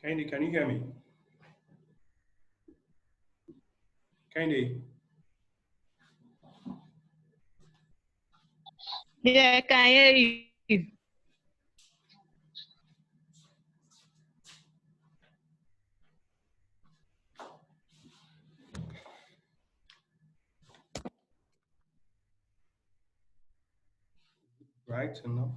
Candy, can you hear me? Candy. Yeah, I can hear you. Right? No.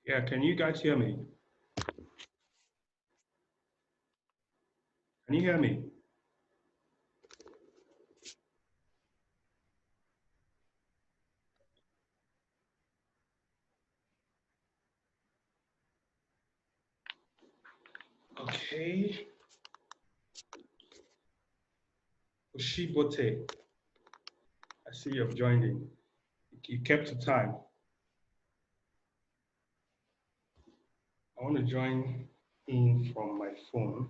Yeah, can you guys hear me? Can you hear me? Okay. Oshibote, I see you've joined in. You kept to time. I want to join in from my phone.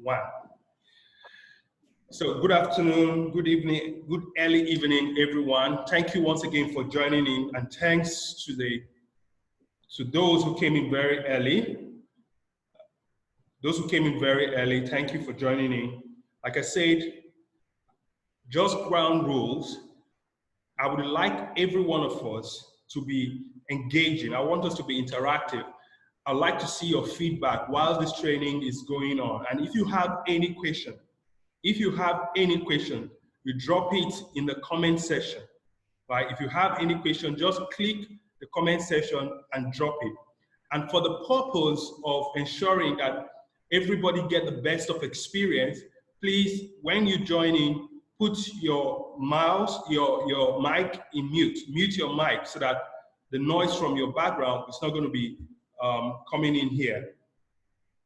One. So good afternoon, good evening, good early evening, everyone. Thank you once again for joining in, and thanks to those who came in very early. Those who came in very early, thank you for joining in. Like I said, just ground rules. I would like every one of us to be engaging. I want us to be interactive. I'd like to see your feedback while this training is going on. And if you have any question, you drop it in the comment section, right? If you have any question, just click the comment section and drop it. And for the purpose of ensuring that everybody get the best of experience, please, when you join in, put your mouse, your mic in mute. Mute your mic so that the noise from your background is not going to be coming in here.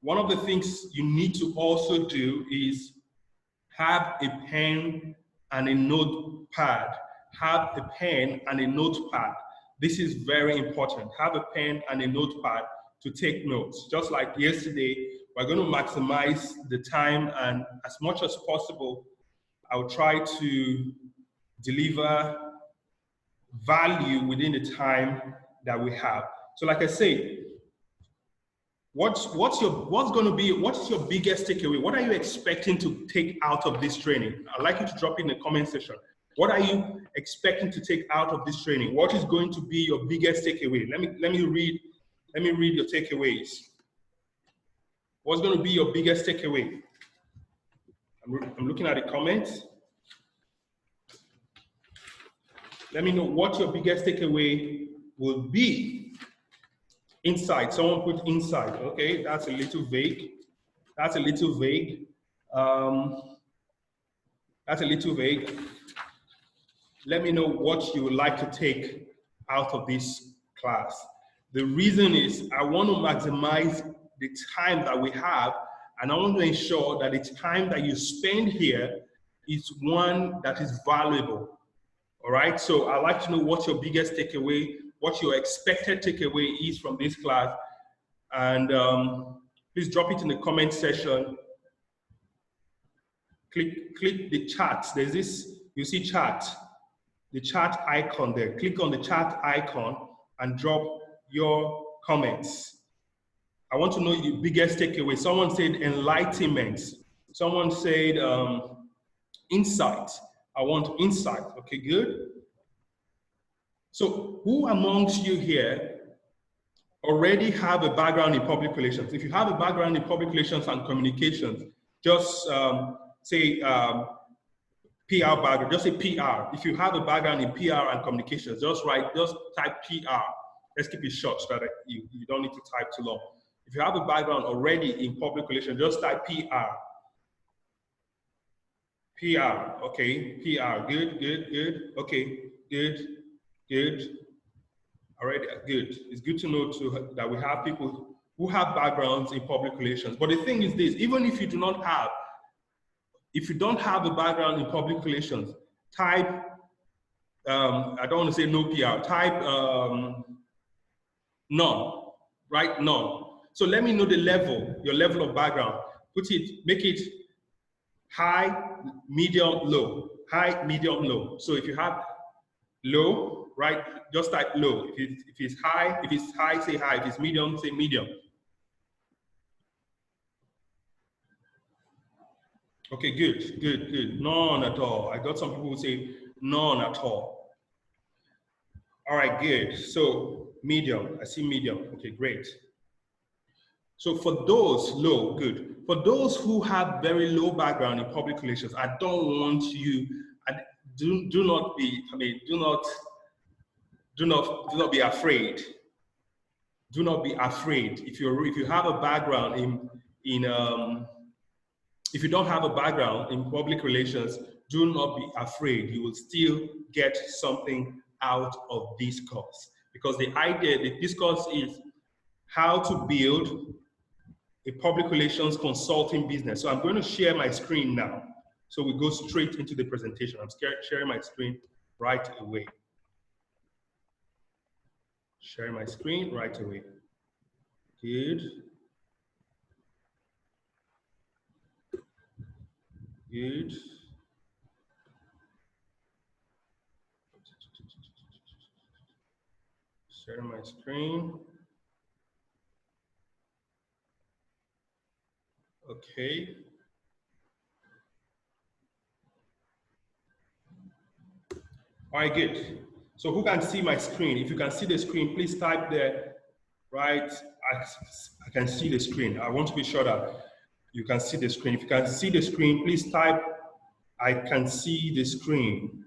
One of the things you need to also do is have a pen and a notepad. Have a pen and a notepad. This is very important. Have a pen and a notepad to take notes. Just like yesterday, we're going to maximize the time, and as much as possible, I'll try to deliver value within the time that we have. So like I say, what's your biggest takeaway? What are you expecting to take out of this training? I'd like you to drop in the comment section. What are you expecting to take out of this training? What is going to be your biggest takeaway? Let me read your takeaways. What's going to be your biggest takeaway? I'm looking at the comments. Let me know what your biggest takeaway will be. Insight. Someone put insight. Okay, that's a little vague. That's a little vague. That's a little vague. Let me know what you would like to take out of this class. The reason is I want to maximize the time that we have, and I want to ensure that the time that you spend here is one that is valuable. All right, so I'd like to know what your biggest takeaway, what your expected takeaway is from this class, and please drop it in the comment section. Click the chat. There's this, you see chat, the chat icon there. Click on the chat icon and drop your comments. I want to know your biggest takeaway. Someone said enlightenment. Someone said insight. I want insight. Okay, good. So who amongst you here already have a background in public relations? If you have a background in public relations and communications, just say PR background, just say PR. If you have a background in PR and communications, just type PR. let's keep it short so that you don't need to type too long. If you have a background already in public relations, just type PR. PR, okay, PR, good, good, good, okay, good, good. All right, good. It's good to know too that we have people who have backgrounds in public relations. But the thing is this, even if you don't have a background in public relations, type, I don't want to say no PR, type none, right, none. So let me know the level, your level of background. Make it high, medium, low, high, medium, low. So if you have low, right, just type low. If it's high, say high. If it's medium, say medium. Okay, good, good, good. None at all. I got some people who say none at all. All right, good. So medium, I see medium. Okay, great. So for those low, good. For those who have very low background in public relations, I don't want you, do not be afraid. Do not be afraid. If you have a background if you don't have a background in public relations, do not be afraid. You will still get something out of this course. Because the idea, this course is how to build a public relations consulting business. So I'm going to share my screen now. So we go straight into the presentation. I'm sharing my screen right away. Share my screen right away. Good. Good. Share my screen. Okay. All right, good. So who can see my screen? If you can see the screen, please type there, right? I can see the screen. I want to be sure that you can see the screen. If you can see the screen, please type, I can see the screen.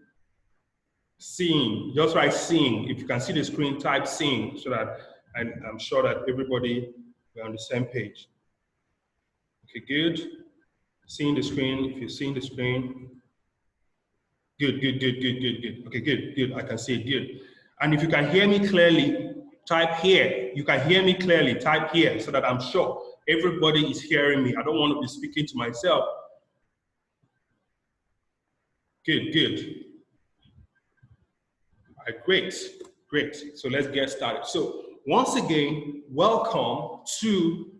Seeing, just write seeing. If you can see the screen, type seeing, so that I'm sure that everybody is on the same page. Okay, good. Seeing the screen, if you're seeing the screen. Good, good, good, good, good, good. Okay, good, good. I can see it, good. And if you can hear me clearly, type here. You can hear me clearly, type here, so that I'm sure everybody is hearing me. I don't want to be speaking to myself. Good, good. All right, great, great. So let's get started. So once again, welcome to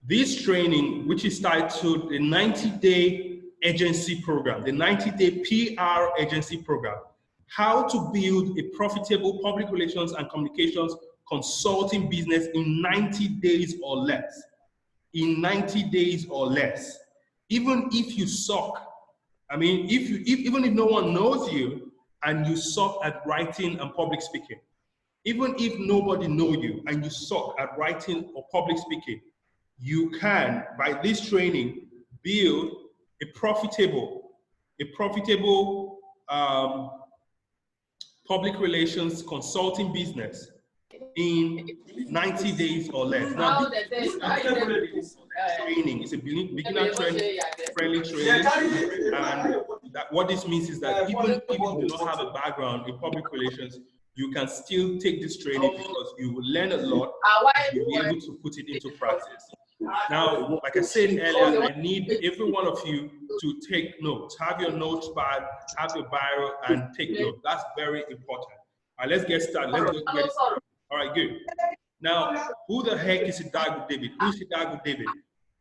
this training, which is titled the 90-Day Agency Program, the 90-Day PR Agency Program. How to build a profitable public relations and communications consulting business in 90 days or less. In 90 days or less. Even if you suck, I mean, even if no one knows you and you suck at writing and public speaking, even if nobody knows you and you suck at writing or public speaking, you can, by this training, build a profitable public relations consulting business in 90 days or less. Now, this training is a beginner friendly training, and what this means is that even if you do not have a background in public relations, you can still take this training because you will learn a lot and you'll be able to put it into practice. Now, like I said earlier, I need every one of you to take notes. Have your notepad, have your biro, and take notes. That's very important. All right, let's get started. Let's get started. All right, good. Now, who the heck is Hidago David? Who is Hidago David?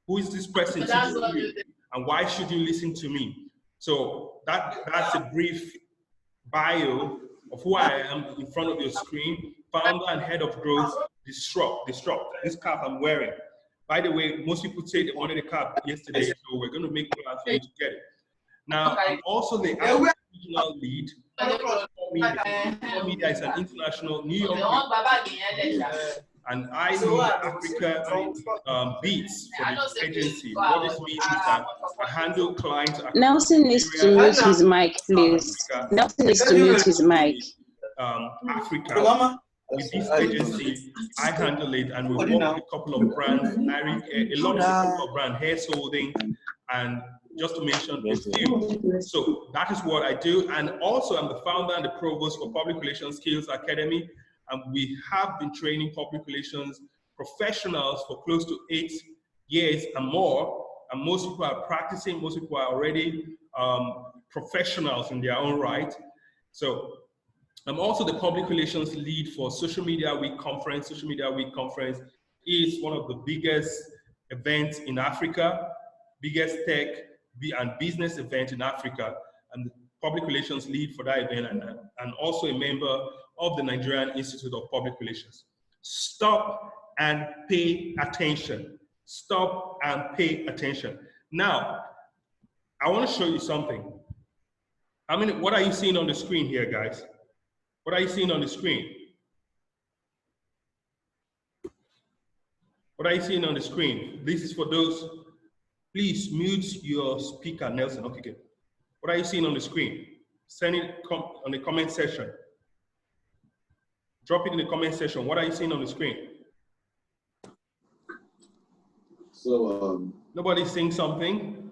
Who is this person teaching you? And why should you listen to me? So that's a brief bio of who I am in front of your screen. Founder and head of growth, Disrupt. This cap I'm wearing. By the way, most people say they wanted a cap yesterday, so we're going to make plans for you to get it. Now, I'm also the regional lead. Media is an international New York, and I lead Africa beats for the agency. What this means is that I handle clients. Nelson needs to mute his mic, please. Nelson needs to mute his mic. Africa, With this agency, I handle it, and we work with a couple of brands, along with a couple of brand Hair Holdings, and just to mention a few. So that is what I do. And also I'm the founder and the provost for Public Relations Skills Academy. And we have been training public relations professionals for close to 8 years and more. And most people are practicing, most people are already professionals in their own right. So I'm also the public relations lead for Social Media Week Conference. Social Media Week Conference is one of the biggest events in Africa, biggest tech and business event in Africa, and the public relations lead for that event, and also a member of the Nigerian Institute of Public Relations. Stop and pay attention. Stop and pay attention. Now, I want to show you something. What are you seeing on the screen here, guys? What are you seeing on the screen? What are you seeing on the screen? This is for those. Please mute your speaker, Nelson. Okay, good. What are you seeing on the screen? Send it on the comment section. Drop it in the comment section. What are you seeing on the screen? So, nobody's saying something?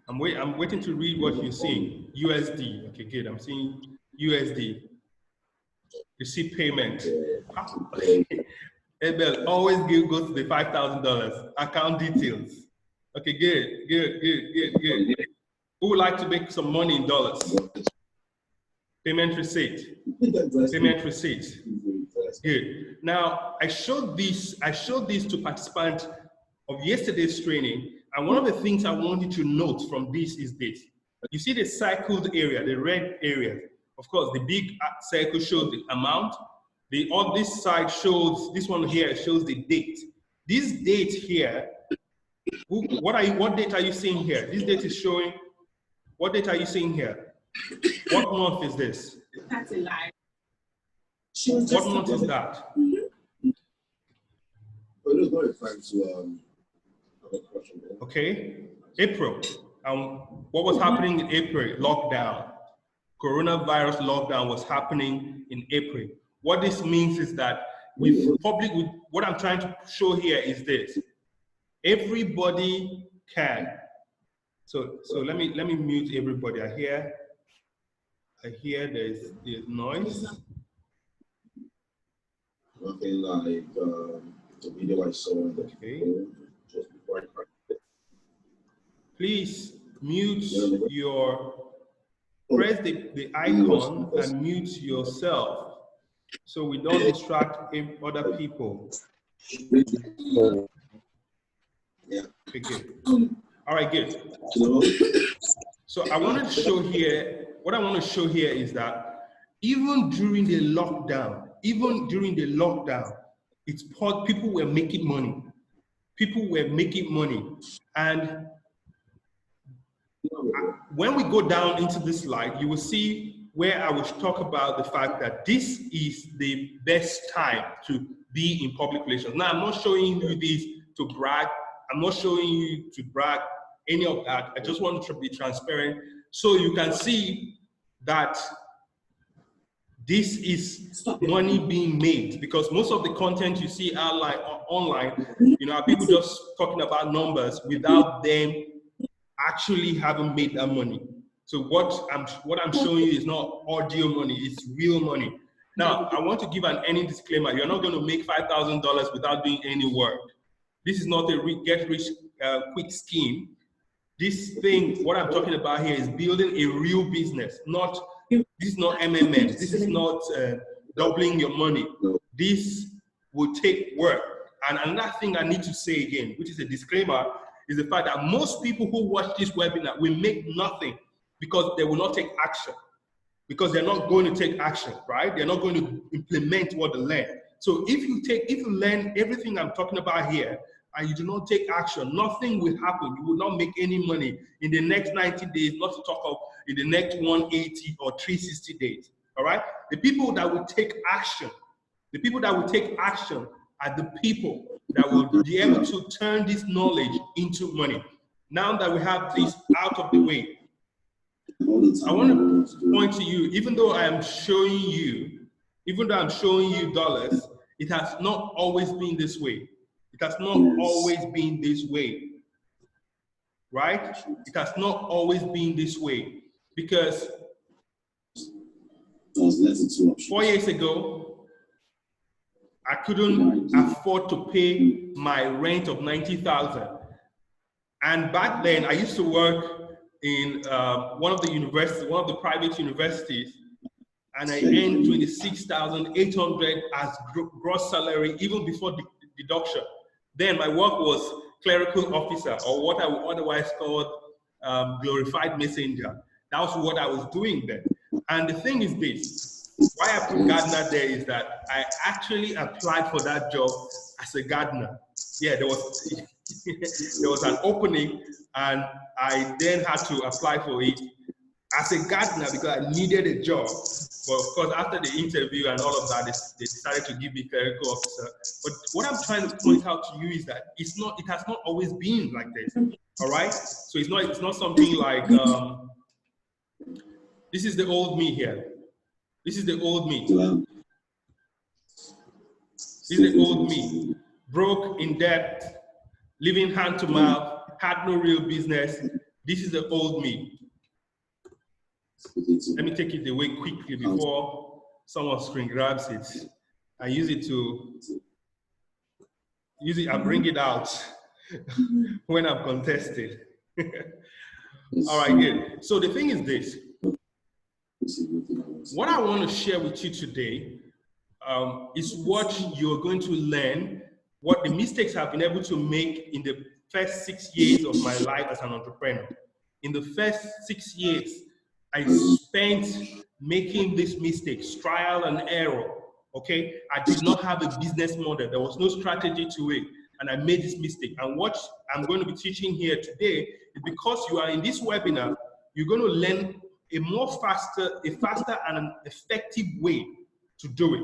I'm waiting to read what you're seeing. USD. Okay, good. I'm seeing USD. Receipt payment. Abel, always go to the $5,000 account details. Okay, good. Who would like to make some money in dollars? Payment receipt. Payment receipt. Good. Now, I showed this to participants of yesterday's training, and one of the things I want you to note from this is this. You see the circled area, the red area. Of course, the big circle shows the amount. On this side shows, this one here shows the date. This date here, what date are you seeing here? This date is showing, what date are you seeing here? What month is this? That's a lie. What month is that? Okay, April. What was happening in April? Lockdown. Coronavirus lockdown was happening in April. What this means is that what I'm trying to show here is this. Everybody can. So let me mute everybody. I hear there's noise. Nothing like the video I saw in the phone just before I practiced. Please mute press the icon and mute yourself so we don't distract other people. Yeah. Okay, good. All right, good. So I want to show here, what I want to show here is that even during the lockdown, people were making money. People were making money. And when we go down into this slide, you will see where I will talk about the fact that this is the best time to be in public relations. Now, I'm not showing you this to brag. I'm not showing you to brag any of that. I just want to be transparent so you can see that this is money being made, because most of the content you see online, are people just talking about numbers without them actually having made that money. So what I'm showing you is not audio money, it's real money. Now, I want to give any disclaimer. You're not going to make $5,000 without doing any work. This is not a get rich quick scheme. This thing, what I'm talking about here is building a real business. This is not MMM. This is not doubling your money. This will take work. And another thing I need to say again, which is a disclaimer, is the fact that most people who watch this webinar will make nothing because they will not take action. Because they're not going to take action, right? They're not going to implement what they learn. So if you learn everything I'm talking about here, and you do not take action, nothing will happen. You will not make any money in the next 90 days, not to talk of in the next 180 or 360 days, all right? The people that will take action, are the people that will be able to turn this knowledge into money. Now that we have this out of the way, all the time. I want to point to you, even though I'm showing you dollars, it has not always been this way. It has not always been this way, right? It has not always been this way because 4 years ago, I couldn't afford to pay my rent of 90,000. And back then, I used to work in one of the private universities, and I earned 26,800 as gross salary, even before the deduction. Then my work was clerical officer, or what I would otherwise call glorified messenger. That was what I was doing then. And the thing is this, why I put gardener there is that I actually applied for that job as a gardener. Yeah, there was an opening, and I then had to apply for it as a gardener because I needed a job. But of course, after the interview and all of that, they decided to give me clerical officer. But what I'm trying to point out to you is that it has not always been like this. All right? So it's not something like this is the old me here. This is the old me. This is the old me. Broke, in debt, living hand to mouth, had no real business. This is the old me. Let me take it away quickly before someone screen grabs it. I use it and bring it out when I'm contested. All right, good. So the thing is this. What I want to share with you today is what you're going to learn, what the mistakes I've been able to make in the first 6 years of my life as an entrepreneur. In the first 6 years, I spent making these mistakes, trial and error, okay? I did not have a business model. There was no strategy to it, and I made this mistake. And what I'm going to be teaching here today is because you are in this webinar, you're going to learn a faster and an effective way to do it.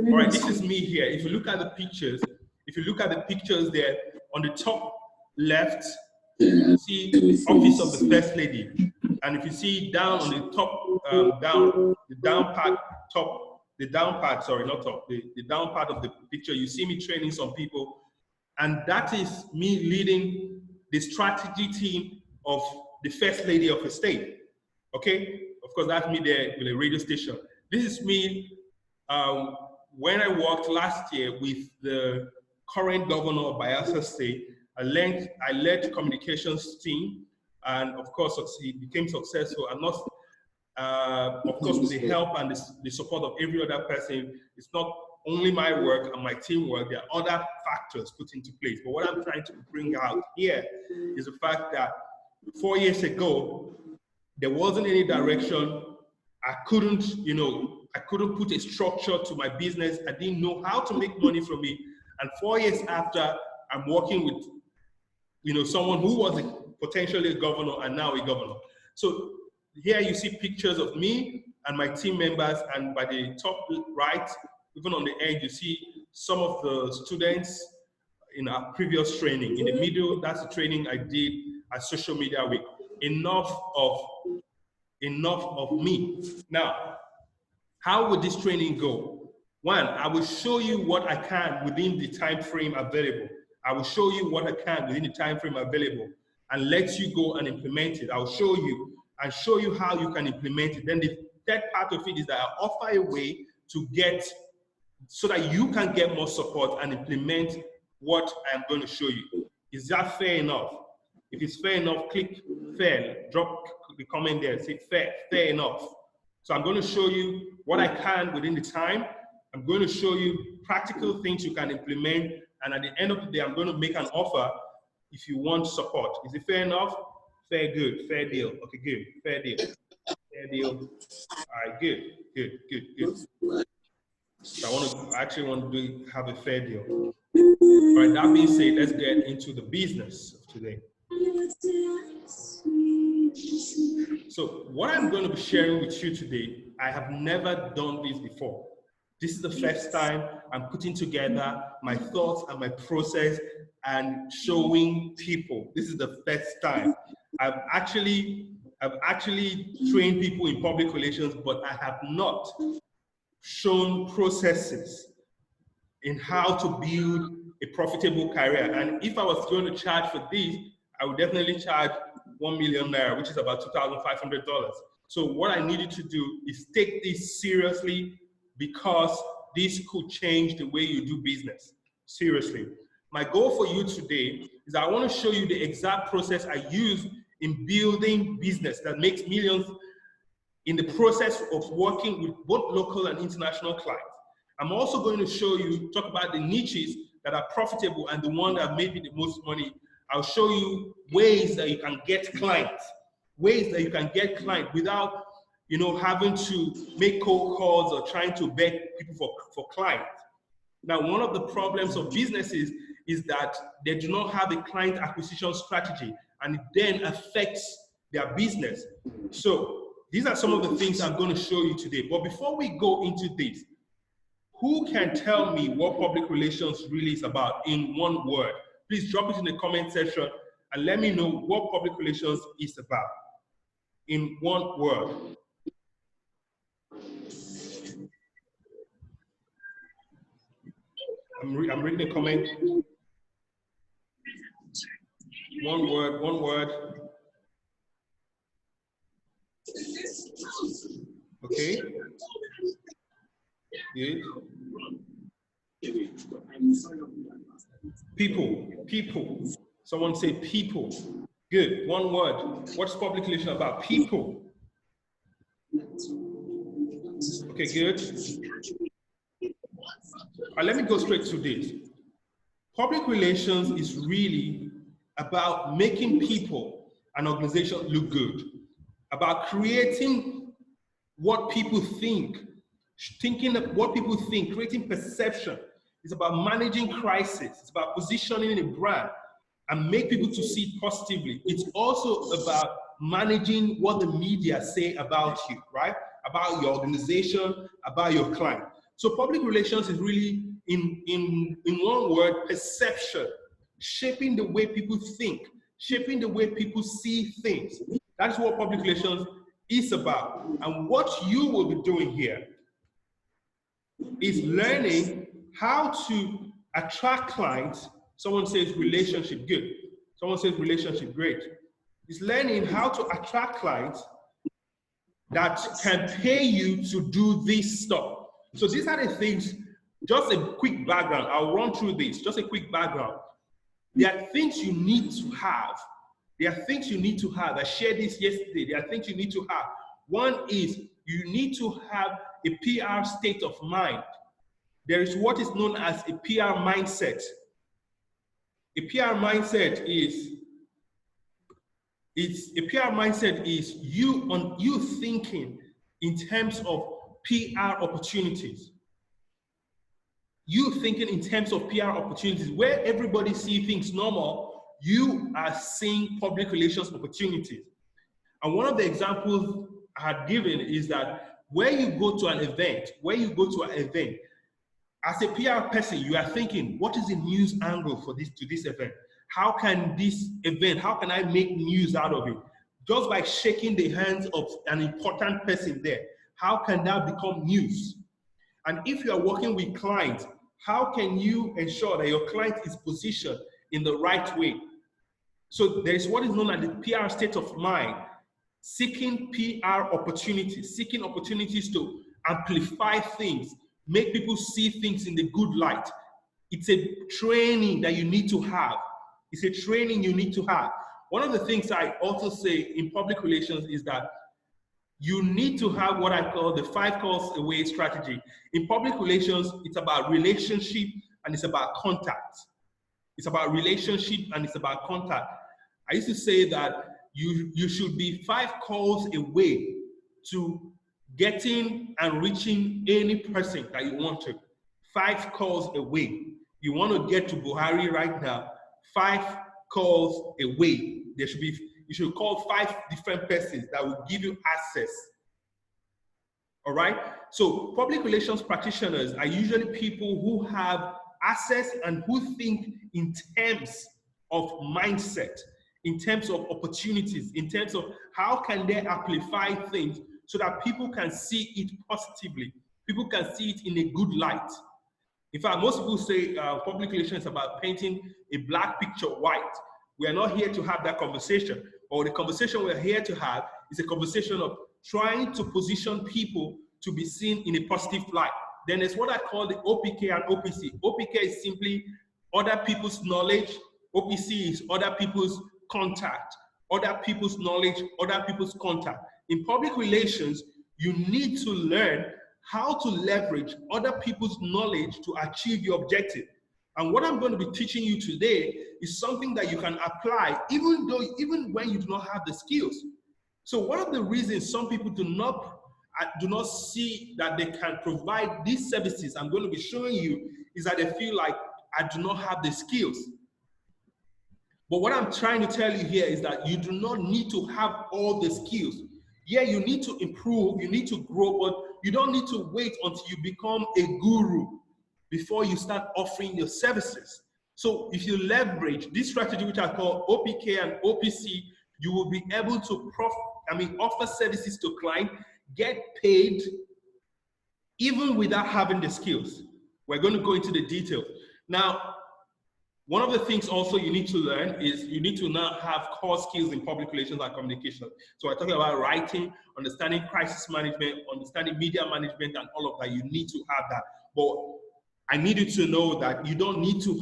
All right, this is me here. If you look at the pictures, there on the top left, you see office of the First Lady. And if you see down on the top, the down part of the picture, you see me training some people. And that is me leading the strategy team of the First Lady of a state. Okay, of course, that's me there with a radio station. This is me when I worked last year with the current governor of Bayelsa State. I led the communications team, and of course, he became successful. And not, of course, with the help and the support of every other person. It's not only my work and my teamwork. There are other factors put into place. But what I'm trying to bring out here is the fact that 4 years ago, there wasn't any direction. I couldn't put a structure to my business. I didn't know how to make money from it. And 4 years after, I'm working with, someone who was potentially a governor and now a governor. So here you see pictures of me and my team members, and by the top right, even on the end, you see some of the students in our previous training. In the middle, that's the training I did at Social Media Week. Enough of me. Now, how would this training go? One, I will show you what I can within the time frame available. I will show you what I can within the time frame available and let you go and implement it. I'll show you and show you how you can implement it. Then the third part of it is that I offer a way to get so that you can get more support and implement what I'm going to show you. Is that fair enough? If it's fair enough, click fair, drop the comment there, say fair enough. So I'm going to show you what I can within the time. I'm going to show you practical things you can implement. And at the end of the day, I'm going to make an offer if you want support. Is it fair enough? Fair, good, fair deal. Okay, good, fair deal. Fair deal. All right, good. So I actually want to have a fair deal. All right, that being said, let's get into the business of today. So what I'm going to be sharing with you today, I have never done this before. This is the first time I'm putting together my thoughts and my process and showing people. This is the first time. I've actually I've actually trained people in public relations, but I have not shown processes in how to build a profitable career. And if I was going to charge for this, I would definitely charge 1 million naira, which is about $2,500. So what I needed to do is take this seriously, because this could change the way you do business. Seriously. My goal for you today is I want to show you the exact process I use in building business that makes millions in the process of working with both local and international clients. I'm also going to show you, talk about the niches that are profitable and the one that made me the most money. I'll show you ways that you can get clients, without, having to make cold calls or trying to beg people for clients. Now, one of the problems of businesses is that they do not have a client acquisition strategy, and it then affects their business. So these are some of the things I'm going to show you today. But before we go into this, who can tell me what public relations really is about in one word? Please drop it in the comment section and let me know what public relations is about in one word. I'm reading the comment. One word. Okay. Good. People. Someone say people. Good. One word. What's public relation about? People. Okay, good. Let me go straight to this. Public relations is really about making people and organization look good, about creating what people think, thinking of what people think, creating perception. It's about managing crisis. It's about positioning a brand and make people to see it positively. It's also about managing what the media say about you, right? About your organization, about your client. So public relations is really, in one word, perception, shaping the way people think, shaping the way people see things. That's what public relations is about. And what you will be doing here is learning how to attract clients. Someone says relationship, good. Someone says relationship, great. It's learning how to attract clients that can pay you to do this stuff. So these are the things, just a quick background. I'll run through this, just a quick background. There are things you need to have. I shared this yesterday. There are things you need to have. One is you need to have a PR state of mind. There is what is known as a PR mindset. A PR mindset is you thinking in terms of PR opportunities. You thinking in terms of PR opportunities. Where everybody sees things normal, you are seeing public relations opportunities. And one of the examples I had given is that where you go to an event, as a PR person, you are thinking, what is the news angle for this event? How can I make news out of it? Just by shaking the hands of an important person there, how can that become news? And if you are working with clients, how can you ensure that your client is positioned in the right way? So there is what is known as the PR state of mind, seeking PR opportunities, seeking opportunities to amplify things, make people see things in the good light. It's a training that you need to have. One of the things I also say in public relations is that you need to have what I call the 5 calls away strategy. In public relations, it's about relationship and it's about contact. I used to say that you should be 5 calls away to getting and reaching any person that you want to. 5 calls away. You want to get to Buhari right now, 5 calls away. You should call 5 different persons that will give you access. All right? So public relations practitioners are usually people who have access and who think in terms of mindset, in terms of opportunities, in terms of how can they amplify things so that people can see it positively. People can see it in a good light. In fact, most people say public relations is about painting a black picture white. We are not here to have that conversation. But the conversation we're here to have is a conversation of trying to position people to be seen in a positive light. Then there's what I call the OPK and OPC. OPK is simply other people's knowledge. OPC is other people's contact. Other people's knowledge, other people's contact. In public relations, you need to learn how to leverage other people's knowledge to achieve your objective. And what I'm going to be teaching you today is something that you can apply even when you do not have the skills. So one of the reasons some people do not see that they can provide these services I'm going to be showing you is that they feel like I do not have the skills. But what I'm trying to tell you here is that you do not need to have all the skills. Yeah, you need to improve, you need to grow, but you don't need to wait until you become a guru before you start offering your services. So if you leverage this strategy, which I call OPK and OPC, you will be able to offer services to clients, get paid, even without having the skills. We're going to go into the details. Now, one of the things also you need to learn is you need to now have core skills in public relations and communication. So we're talking about writing, understanding crisis management, understanding media management, and all of that. You need to have that. But I need you to know that you don't need to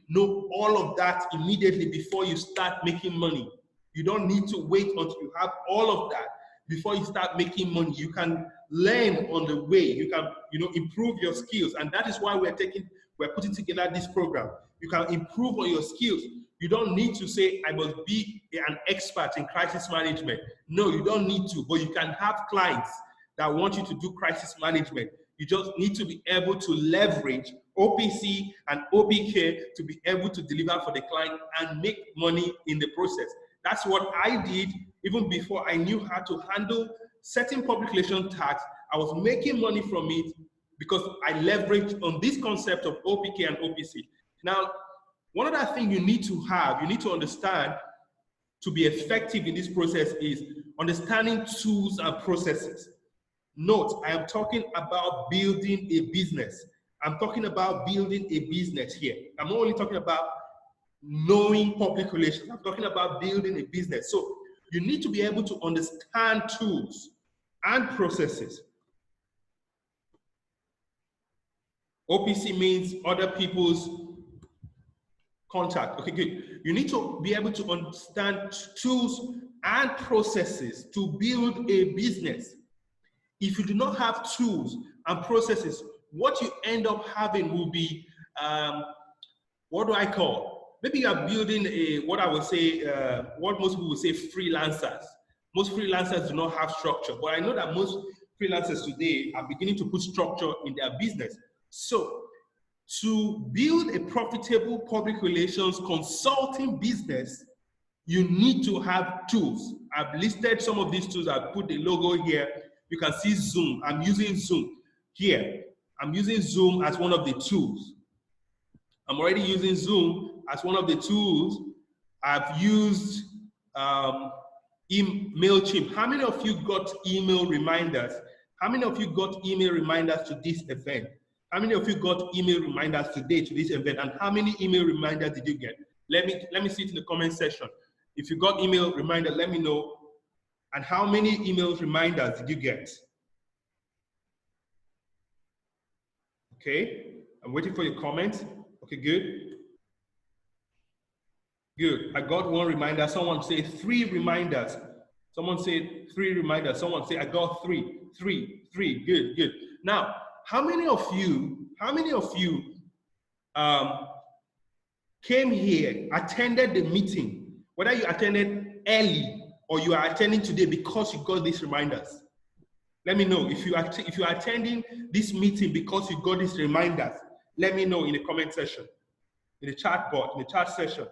know all of that immediately before you start making money. You don't need to wait until you have all of that before you start making money. You can learn on the way. You can, improve your skills. And that is why we're putting together this program. You can improve on your skills. You don't need to say, I must be an expert in crisis management. No, you don't need to, but you can have clients that want you to do crisis management. You just need to be able to leverage OPC and OPK to be able to deliver for the client and make money in the process. That's what I did even before I knew how to handle certain public relations tasks. I was making money from it because I leveraged on this concept of OPK and OPC. Now, one other thing you need to understand to be effective in this process is understanding tools and processes. Note, I am talking about building a business. I'm talking about building a business here. I'm not only talking about knowing public relations. I'm talking about building a business. So you need to be able to understand tools and processes. OPC means other people's contact. Okay, good. You need to be able to understand tools and processes to build a business. If you do not have tools and processes, what you end up having will be, what do I call? Maybe you are building what I would say, what most people would say freelancers. Most freelancers do not have structure, but I know that most freelancers today are beginning to put structure in their business. So to build a profitable public relations consulting business, you need to have tools. I've listed some of these tools. I've put the logo here. You can see Zoom. I'm using Zoom here. I'm using Zoom as one of the tools. I'm already using Zoom as one of the tools. I've used MailChimp. How many of you got email reminders? How many of you got email reminders to this event? How many of you got email reminders today to this event? And how many email reminders did you get? Let me see it in the comment section. If you got email reminder, let me know. And how many email reminders did you get? Okay, I'm waiting for your comments. Okay, good. Good, I got one reminder. Someone say 3 reminders. Someone said 3 reminders. Someone say I got 3. Good, good. Now, how many of you came here, attended the meeting, whether you attended early or you are attending today because you got these reminders? Let me know. If you are attending this meeting because you got these reminders, let me know in the comment section, in the chat board, in the chat session.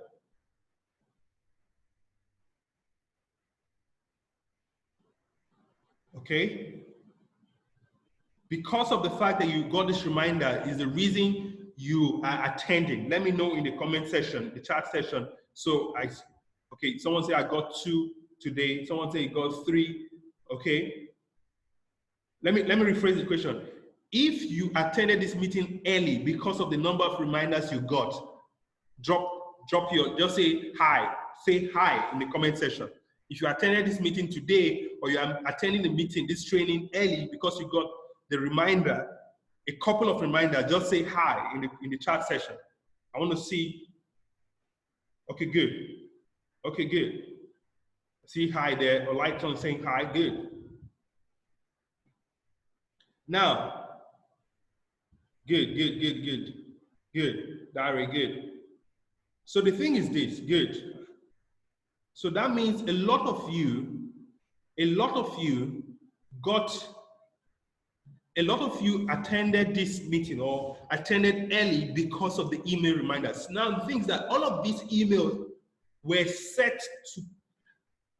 Okay? Because of the fact that you got this reminder is the reason you are attending. Let me know in the comment section, the chat session, so Okay, someone say I got 2 today. Someone say he got 3. Okay. Let me rephrase the question. If you attended this meeting early because of the number of reminders you got, just say hi. Say hi in the comment section. If you attended this meeting today, or you are attending the meeting, this training early because you got the reminder, a couple of reminders, just say hi in the chat session. I want to see. Okay, good. Okay, good. See hi there, or like on saying hi, good. Now, good. Very good. So the thing is this, good. So that means a lot of you attended this meeting or attended early because of the email reminders. Now the thing is that all of these emails were set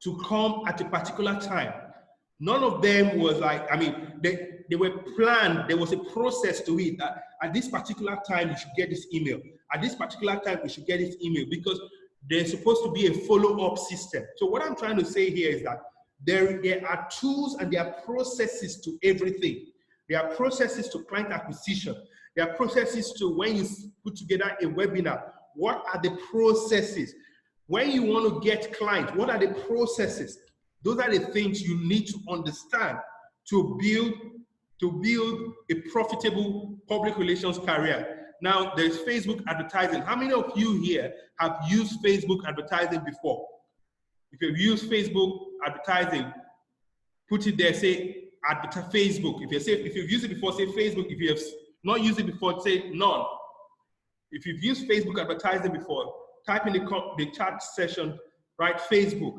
to come at a particular time. None of them was like, I mean, they were planned. There was a process to it. At this particular time, you should get this email. At this particular time, we should get this email, because there's supposed to be a follow-up system. So what I'm trying to say here is that there are tools and there are processes to everything. There are processes to client acquisition. There are processes to when you put together a webinar. What are the processes? When you want to get clients, what are the processes? Those are the things you need to understand to build a profitable public relations career. Now, there's Facebook advertising. How many of you here have used Facebook advertising before? If you've used Facebook advertising, put it there, say Facebook. If you've used it before, say Facebook. If you have not used it before, say none. If you've used Facebook advertising before, type in the chat session, write Facebook.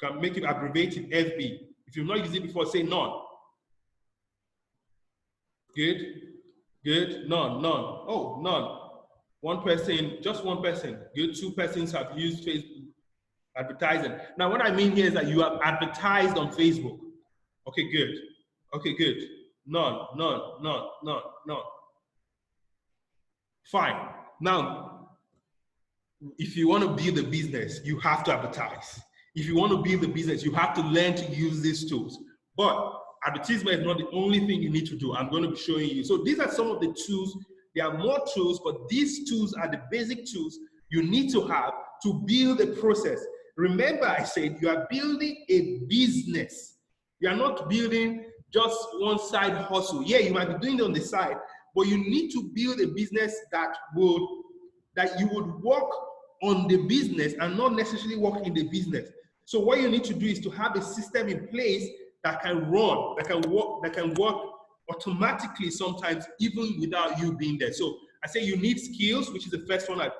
You can make it abbreviated FB. If you've not used it before, say none. Good, none. Oh, none. One person, just one person. Good, 2 persons have used Facebook advertising. Now, what I mean here is that you have advertised on Facebook. Okay, good. None. Fine. Now, if you want to build a business, you have to advertise. If you want to build a business, you have to learn to use these tools. But advertisement is not the only thing you need to do. I'm going to be showing you. So these are some of the tools. There are more tools, but these tools are the basic tools you need to have to build a process. Remember, I said you are building a business. You are not building just one side hustle. Yeah, you might be doing it on the side, but you need to build a business that you would work on the business and not necessarily work in the business. So what you need to do is to have a system in place that can run, that can work automatically sometimes even without you being there. So I say you need skills, which is the first one I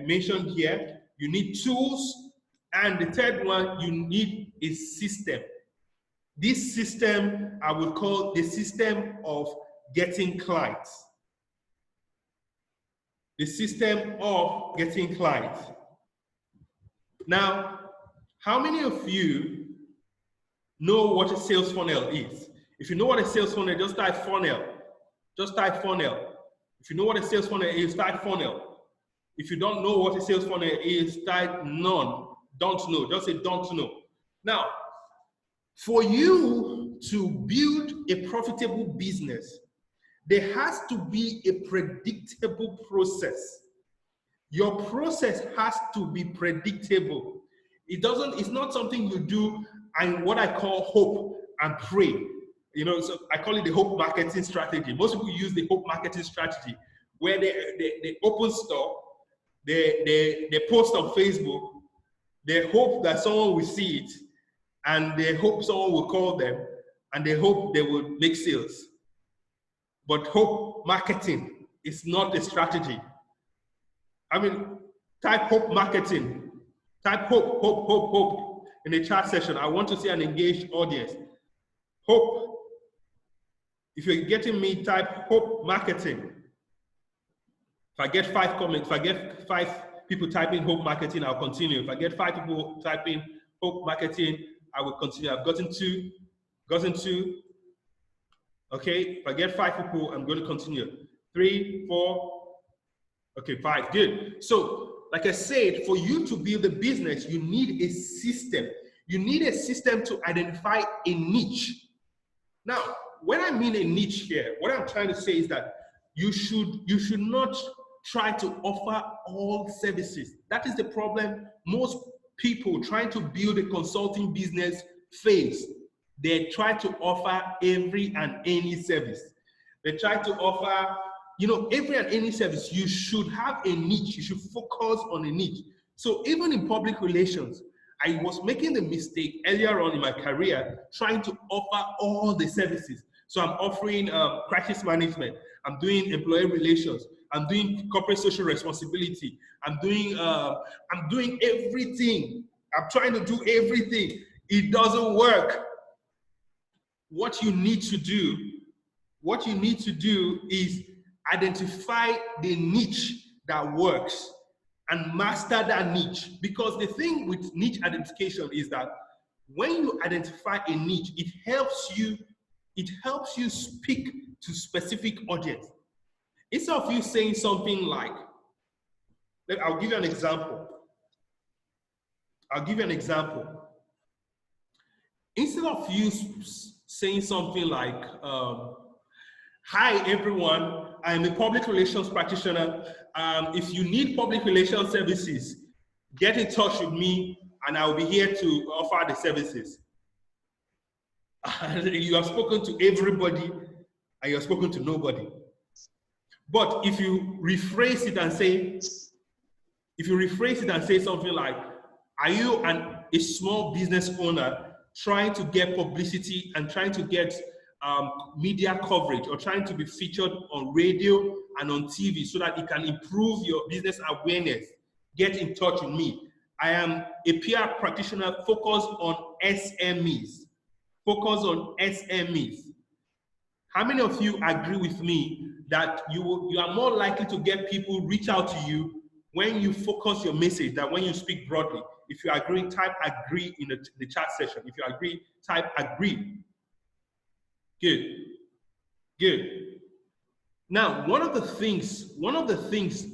mentioned here. You need tools, and the third one, you need a system. This system I would call the system of getting clients. The system of getting clients. Now, how many of you know what a sales funnel is? If you know what a sales funnel is, just type funnel. Just type funnel. If you know what a sales funnel is, type funnel. If you don't know what a sales funnel is, type none. Don't know. Just say don't know. Now, for you to build a profitable business, there has to be a predictable process. Your process has to be predictable. It's not something you do and what I call hope and pray. You know, so I call it the hope marketing strategy. Most people use the hope marketing strategy where they open store, they post on Facebook, they hope that someone will see it, and they hope someone will call them, and they hope they will make sales. But hope marketing is not a strategy. I mean, type hope marketing. Type hope in the chat session. I want to see an engaged audience. Hope. If you're getting me, type hope marketing. If I get 5 comments, if I get 5 people typing hope marketing, I'll continue. If I get 5 people typing hope marketing, I will continue. I've gotten 2. Okay, if I get 5 people, I'm going to continue. 3, 4, okay, 5, good. So like I said, for you to build a business, you need a system. You need a system to identify a niche. Now, when I mean a niche here, what I'm trying to say is that you should not try to offer all services. That is the problem most people trying to build a consulting business face. They try to offer every and any service. They try to offer, every and any service. You should have a niche. You should focus on a niche. So even in public relations, I was making the mistake earlier on in my career trying to offer all the services. So I'm offering crisis management. I'm doing employee relations. I'm doing corporate social responsibility. I'm doing everything. I'm trying to do everything. It doesn't work. What you need to do is identify the niche that works and master that niche. Because the thing with niche identification is that when you identify a niche, it helps you speak to specific audience. Instead of you saying something like, I'll give you an example. Instead of you saying something like, hi everyone, I'm a public relations practitioner. If you need public relations services, get in touch with me and I'll be here to offer the services. You have spoken to everybody and you have spoken to nobody. But if you rephrase it and say something like, are you a small business owner trying to get publicity and trying to get media coverage or trying to be featured on radio and on TV so that it can improve your business awareness? Get in touch with me. I am a PR practitioner focused on SMEs. How many of you agree with me that you are more likely to get people reach out to you when you focus your message than when you speak broadly? If you agree, type agree in the chat session. If you agree, type agree. Good. Now, one of the things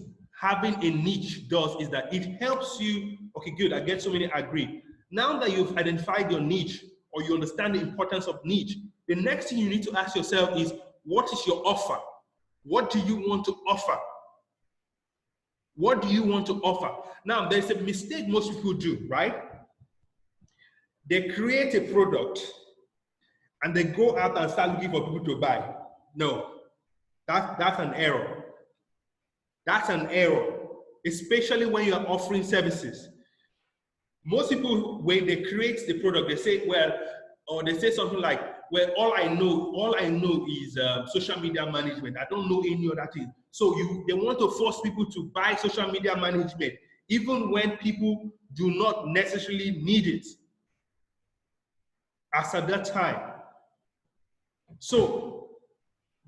having a niche does is that it helps you. Okay, good. I get so many agree. Now that you've identified your niche or you understand the importance of niche, the next thing you need to ask yourself is, what is your offer? What do you want to offer? What do you want to offer? Now, there's a mistake most people do, right? They create a product and they go out and start looking for people to buy. No, that's an error. That's an error, especially when you are offering services. Most people, when they create the product, they say, well, or they say something like, well, all I know is social media management. I don't know any other thing. So they want to force people to buy social media management, even when people do not necessarily need it as at that time. So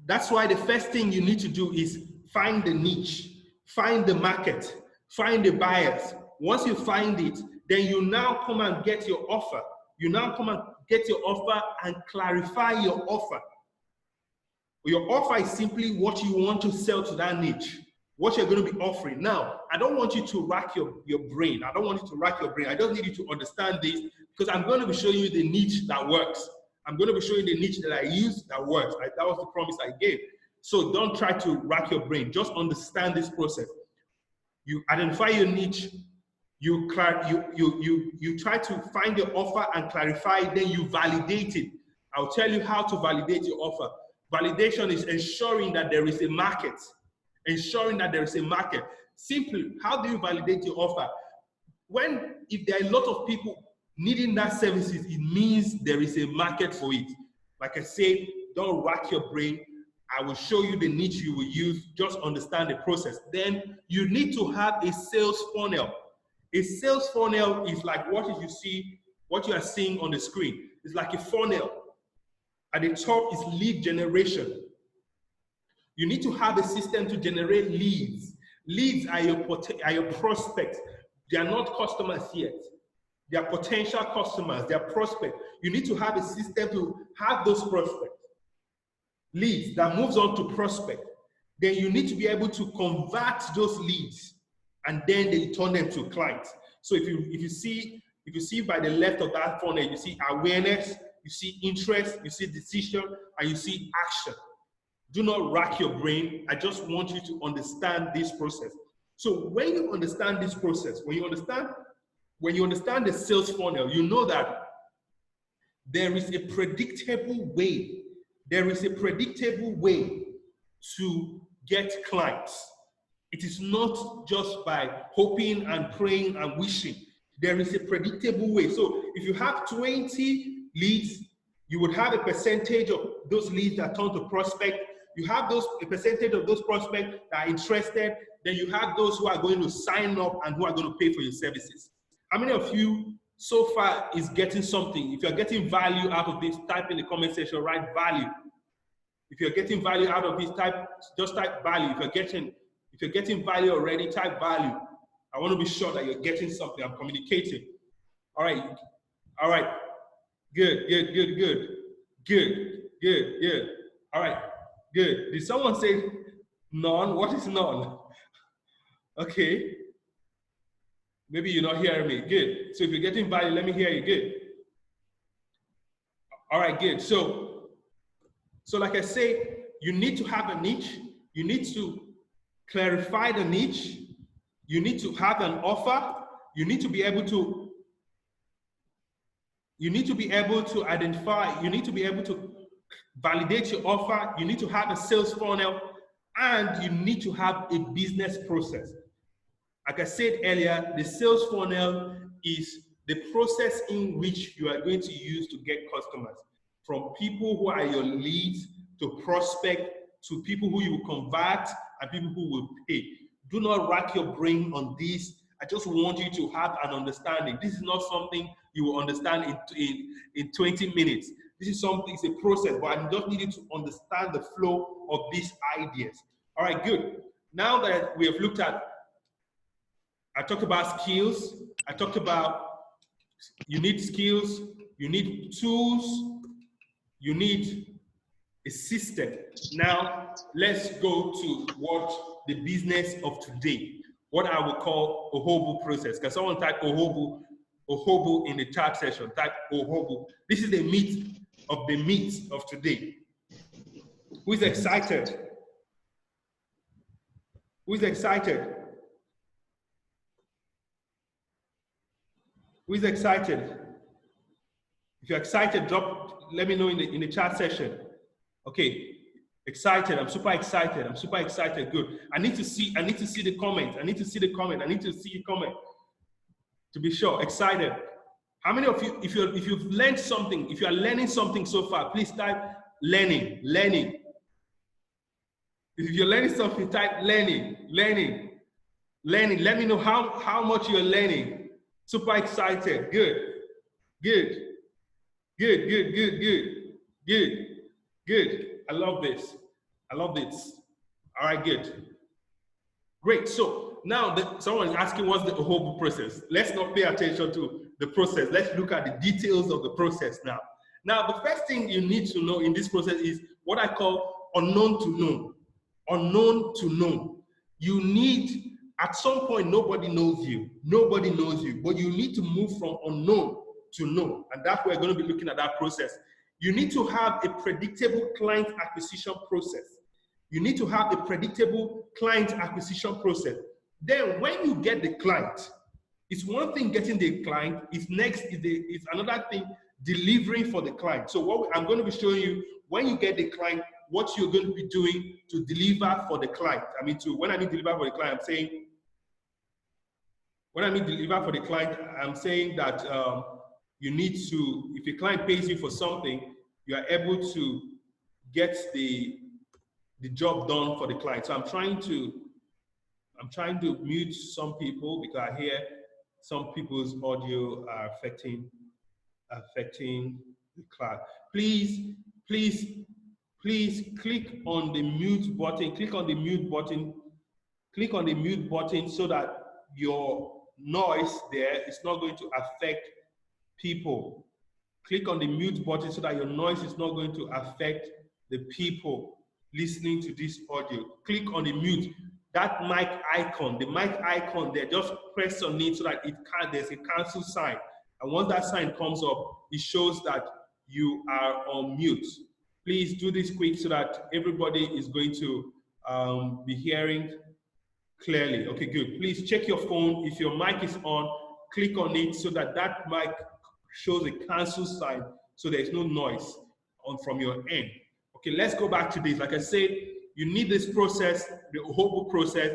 that's why the first thing you need to do is find the niche, find the market, find the buyers. Once you find it, then you now come and get your offer. You now come and get your offer and clarify your offer. Your offer is simply what you want to sell to that niche, what you're going to be offering. Now, I don't want you to rack your brain. I don't want you to rack your brain. I just need you to understand this because I'm going to be showing you the niche that works. I'm going to be showing you the niche that I use that works. That was the promise I gave. So don't try to rack your brain. Just understand this process. You identify your niche. You try to find your offer and clarify it, then you validate it. I'll tell you how to validate your offer. Validation is ensuring that there is a market. Ensuring that there is a market. Simply, how do you validate your offer? If there are a lot of people needing that services, it means there is a market for it. Like I said, don't rack your brain. I will show you the niche you will use. Just understand the process. Then you need to have a sales funnel. A sales funnel is like what you are seeing on the screen. It's like a funnel. At the top is lead generation. You need to have a system to generate leads. Leads are your prospects. They are not customers yet. They are potential customers. They are prospects. You need to have a system to have those prospects. Leads that moves on to prospect. Then you need to be able to convert those leads and then they turn them to clients. So if you see by the left of that funnel, you see awareness, you see interest, you see decision, and you see action. Do not rack your brain. I just want you to understand this process. So when you understand this process, when you understand the sales funnel, you know that there is a predictable way. There is a predictable way to get clients. It is not just by hoping and praying and wishing. There is a predictable way. So if you have 20 leads, you would have a percentage of those leads that turn to prospect. You have a percentage of those prospects that are interested. Then you have those who are going to sign up and who are going to pay for your services. How many of you so far is getting something? If you're getting value out of this, type in the comment section, write value. If you're getting value out of this, just type value. If you're getting value already, type value. I want to be sure that you're getting something. I'm communicating. All right. All right. Good. All right. Good. Did someone say none? What is none? Okay. Maybe you're not hearing me. Good. So if you're getting value, let me hear you. Good. All right, good. So like I say, you need to have a niche. You need to clarify the niche. You need to have an offer. You need to be able to identify, you need to be able to validate your offer. You need to have a sales funnel, and you need to have a business process. Like I said earlier, the sales funnel is the process in which you are going to use to get customers, from people who are your leads to prospect to people who you will convert and people who will pay. Do not rack your brain on this. I just want you to have an understanding. This is not something you will understand in 20 minutes. This is something, it's a process, but I just need you to understand the flow of these ideas. All right, good. Now that we have looked at, I talked about skills. I talked about you need skills, you need tools, you need a system. Now, let's go to what the business of today, what I would call Ohobu process. Can someone type Ohobu in the chat session? Type Ohobu. This is the meat of today. Who is excited? Who is excited? Who is excited? If you're excited, let me know in the chat session. Okay, excited. I'm super excited. I'm super excited. Good. I need to see the comment. I need to see the comment. I need to see your comment to be sure. Excited. How many of you, if you've learned something, if you are learning something so far, please type learning. If you're learning something, type learning. Let me know how much you're learning. Super excited. Good. I love this. All right, good. Great. So now someone is asking what's the Ohobu process. Let's not pay attention to the process. Let's look at the details of the process now. Now, the first thing you need to know in this process is what I call unknown to known. Unknown to known. You need, at some point, nobody knows you, but you need to move from unknown to known. And that's why we're going to be looking at that process. You need to have a predictable client acquisition process. Then when you get the client, it's one thing getting the client, it's another thing delivering for the client. So I'm going to be showing you when you get the client, what you're going to be doing to deliver for the client. When I mean deliver for the client, I'm saying that you need to, if a client pays you for something, you are able to get the job done for the client. So I'm trying to mute some people because I hear some people's audio are affecting the class. Please click on the mute button. Click on the mute button so that your noise there is not going to affect people. Click on the mute button so that your noise is not going to affect the people listening to this audio. Click on the mute. that mic icon, the mic icon there, just press on it so that there's a cancel sign. And once that sign comes up, it shows that you are on mute. Please do this quick so that everybody is going to be hearing clearly. Okay, good. Please check your phone. If your mic is on, click on it so that that mic shows a cancel sign so there's no noise from your end. Okay, let's go back to this. Like I said, you need this process, the HOBO process,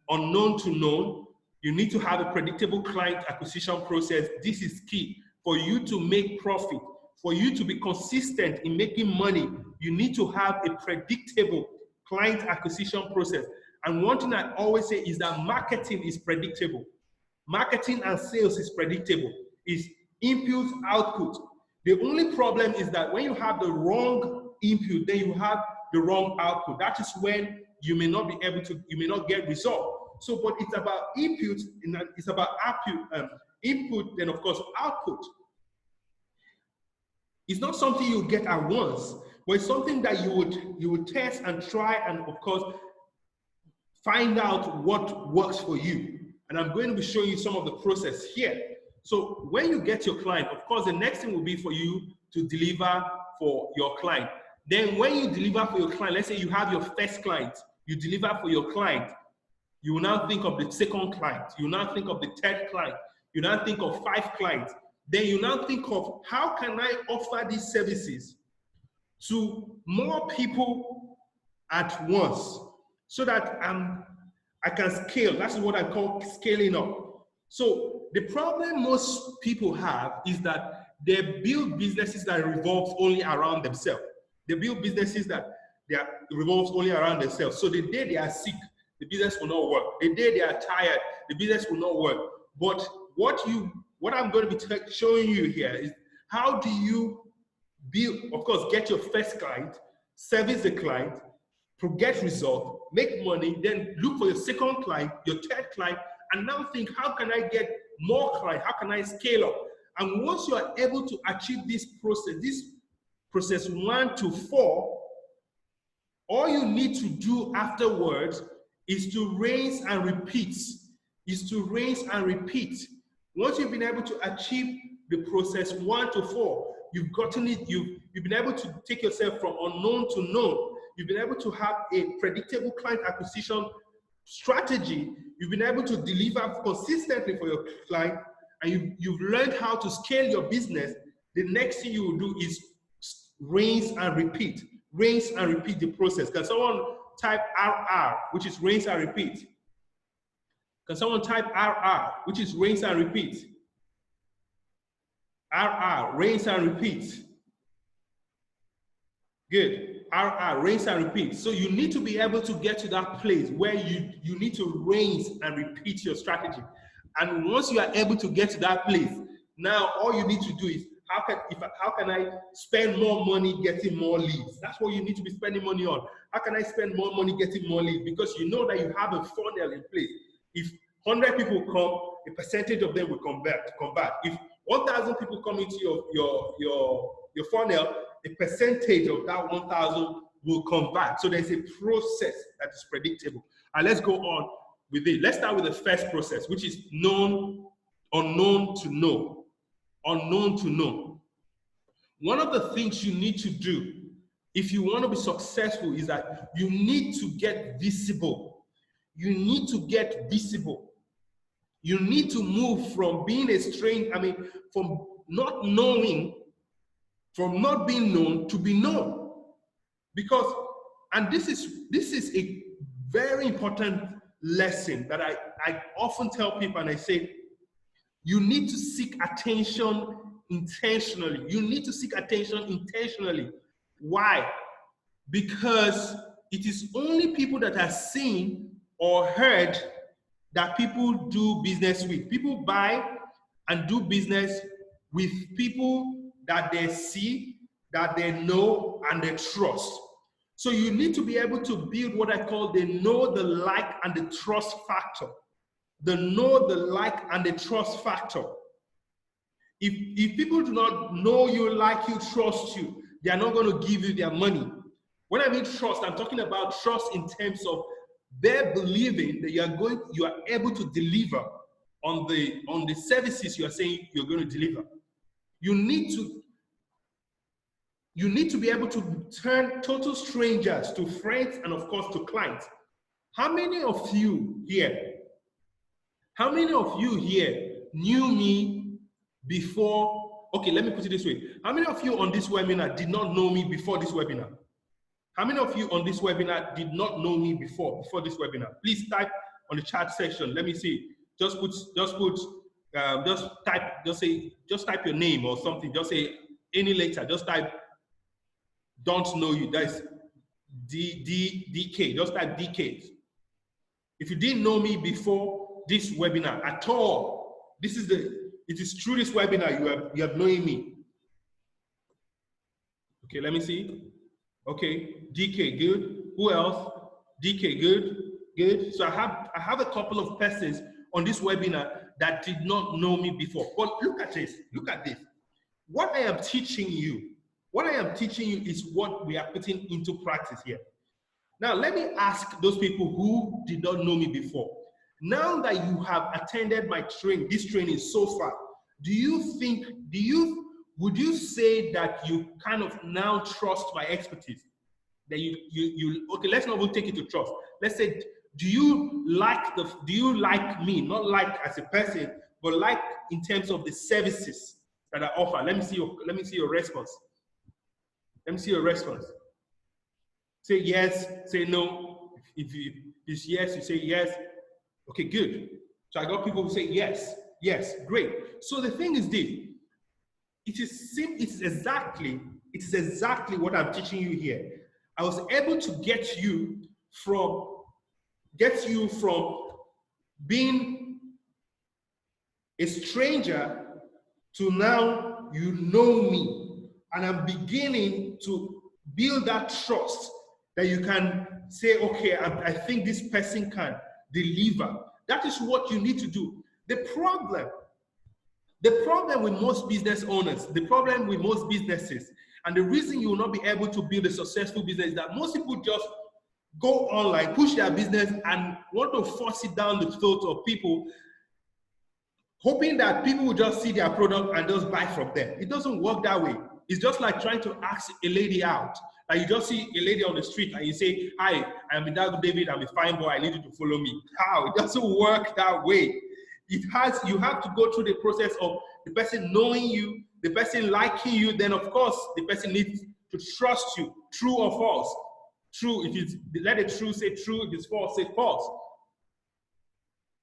unknown to known. You need to have a predictable client acquisition process. This is key for you to make profit. For you to be consistent in making money, you need to have a predictable client acquisition process. And one thing I always say is that marketing is predictable. Marketing and sales is predictable. It's input, output. The only problem is that when you have the wrong input, then you have the wrong output. That is when you may not be able to, you may not get result. So, but it's about input, it's about input, then of course output. It's not something you get at once, but it's something that you would test and try and of course find out what works for you. And I'm going to be showing you some of the process here. So when you get your client, of course, the next thing will be for you to deliver for your client. Then when you deliver for your client, let's say you have your first client, you deliver for your client, you will now think of the second client, you will now think of the third client, you now think of 5 clients. Then you now think of how can I offer these services to more people at once so that I can scale. That's what I call scaling up. So the problem most people have is that they build businesses that revolve only around themselves. They build businesses that revolves only around themselves. So the day they are sick, the business will not work. The day they are tired, the business will not work. But what I'm going to be showing you here is how do you build, of course, get your first client, service the client, get result, make money, then look for your second client, your third client, and now think, how can I get more clients? How can I scale up? And once you are able to achieve this process 1 to 4, all you need to do afterwards is to rinse and repeat. Once you've been able to achieve the process 1 to 4, you've gotten it, you've been able to take yourself from unknown to known. You've been able to have a predictable client acquisition strategy. You've been able to deliver consistently for your client, and you've learned how to scale your business. The next thing you will do is rinse and repeat. Rinse and repeat the process. Can someone type RR, which is rinse and repeat? Can someone type RR, which is rinse and repeat? RR, rinse and repeat. Good. RR, rinse and repeat. So you need to be able to get to that place where you need to rinse and repeat your strategy. And once you are able to get to that place, now all you need to do is, how can I spend more money getting more leads? That's what you need to be spending money on. How can I spend more money getting more leads? Because you know that you have a funnel in place. If 100 people come, a percentage of them will convert. If 1,000 people come into your funnel, a percentage of that 1,000 will convert. So there's a process that is predictable. And let's go on with it. Let's start with the first process, which is unknown to know. Unknown to know. One of the things you need to do if you want to be successful is that you need to get visible. You need to get visible. You need to move from being a stranger, from not knowing, from not being known to be known. Because, and this is a very important lesson that I often tell people, and I say, you need to seek attention intentionally. You need to seek attention intentionally. Why? Because it is only people that are seen or heard that people do business with. People buy and do business with people that they see, that they know, and they trust. So you need to be able to build what I call the know, the like, and the trust factor. The know, the like, and the trust factor. If people do not know you, like you, trust you, they are not going to give you their money. When I mean trust, I'm talking about trust in terms of They're believing that you are able to deliver on the services you are saying you're going to deliver. You need to be able to turn total strangers to friends and of course to clients. How many of you here knew me before? Okay, let me put it this way. How many of you on this webinar did not know me before this webinar? How many of you on this webinar did not know me before this webinar? Please type on the chat section. Let me see. Just type your name or something. Just say any letter. Just type don't know you. That's DK. Just type DK. If you didn't know me before this webinar at all, it is through this webinar you have known me. Okay, let me see. Okay, DK, good. Who else? DK, good, good. So I have a couple of persons on this webinar that did not know me before. But look at this. Look at this. What I am teaching you is what we are putting into practice here. Now, let me ask those people who did not know me before. Now that you have attended my this training so far, would you say that you kind of now trust my expertise? That okay, let's not even take it to trust. Let's say, do you like me, not like as a person, but like in terms of the services that I offer? Let me see your response. Let me see your response. Say yes, say no. If it's yes, you say yes. Okay, good. So I got people who say yes, yes, great. So the thing is this, it is exactly what I'm teaching you here. I was able to get you from being a stranger to now you know me, and I'm beginning to build that trust that you can say, okay, I think this person can deliver. That is what you need to do. The problem with most business owners, the problem with most businesses, and the reason you will not be able to build a successful business is that most people just go online, push their business, and want to force it down the throat of people, hoping that people will just see their product and just buy from them. It doesn't work that way. It's just like trying to ask a lady out. Like you just see a lady on the street and you say, hi, I'm Idago David, I'm a fine boy, I need you to follow me. How? It doesn't work that way. You have to go through the process of the person knowing you, the person liking you, then of course the person needs to trust you, true or false. True, if it's, let the true say true, if it's false, say false.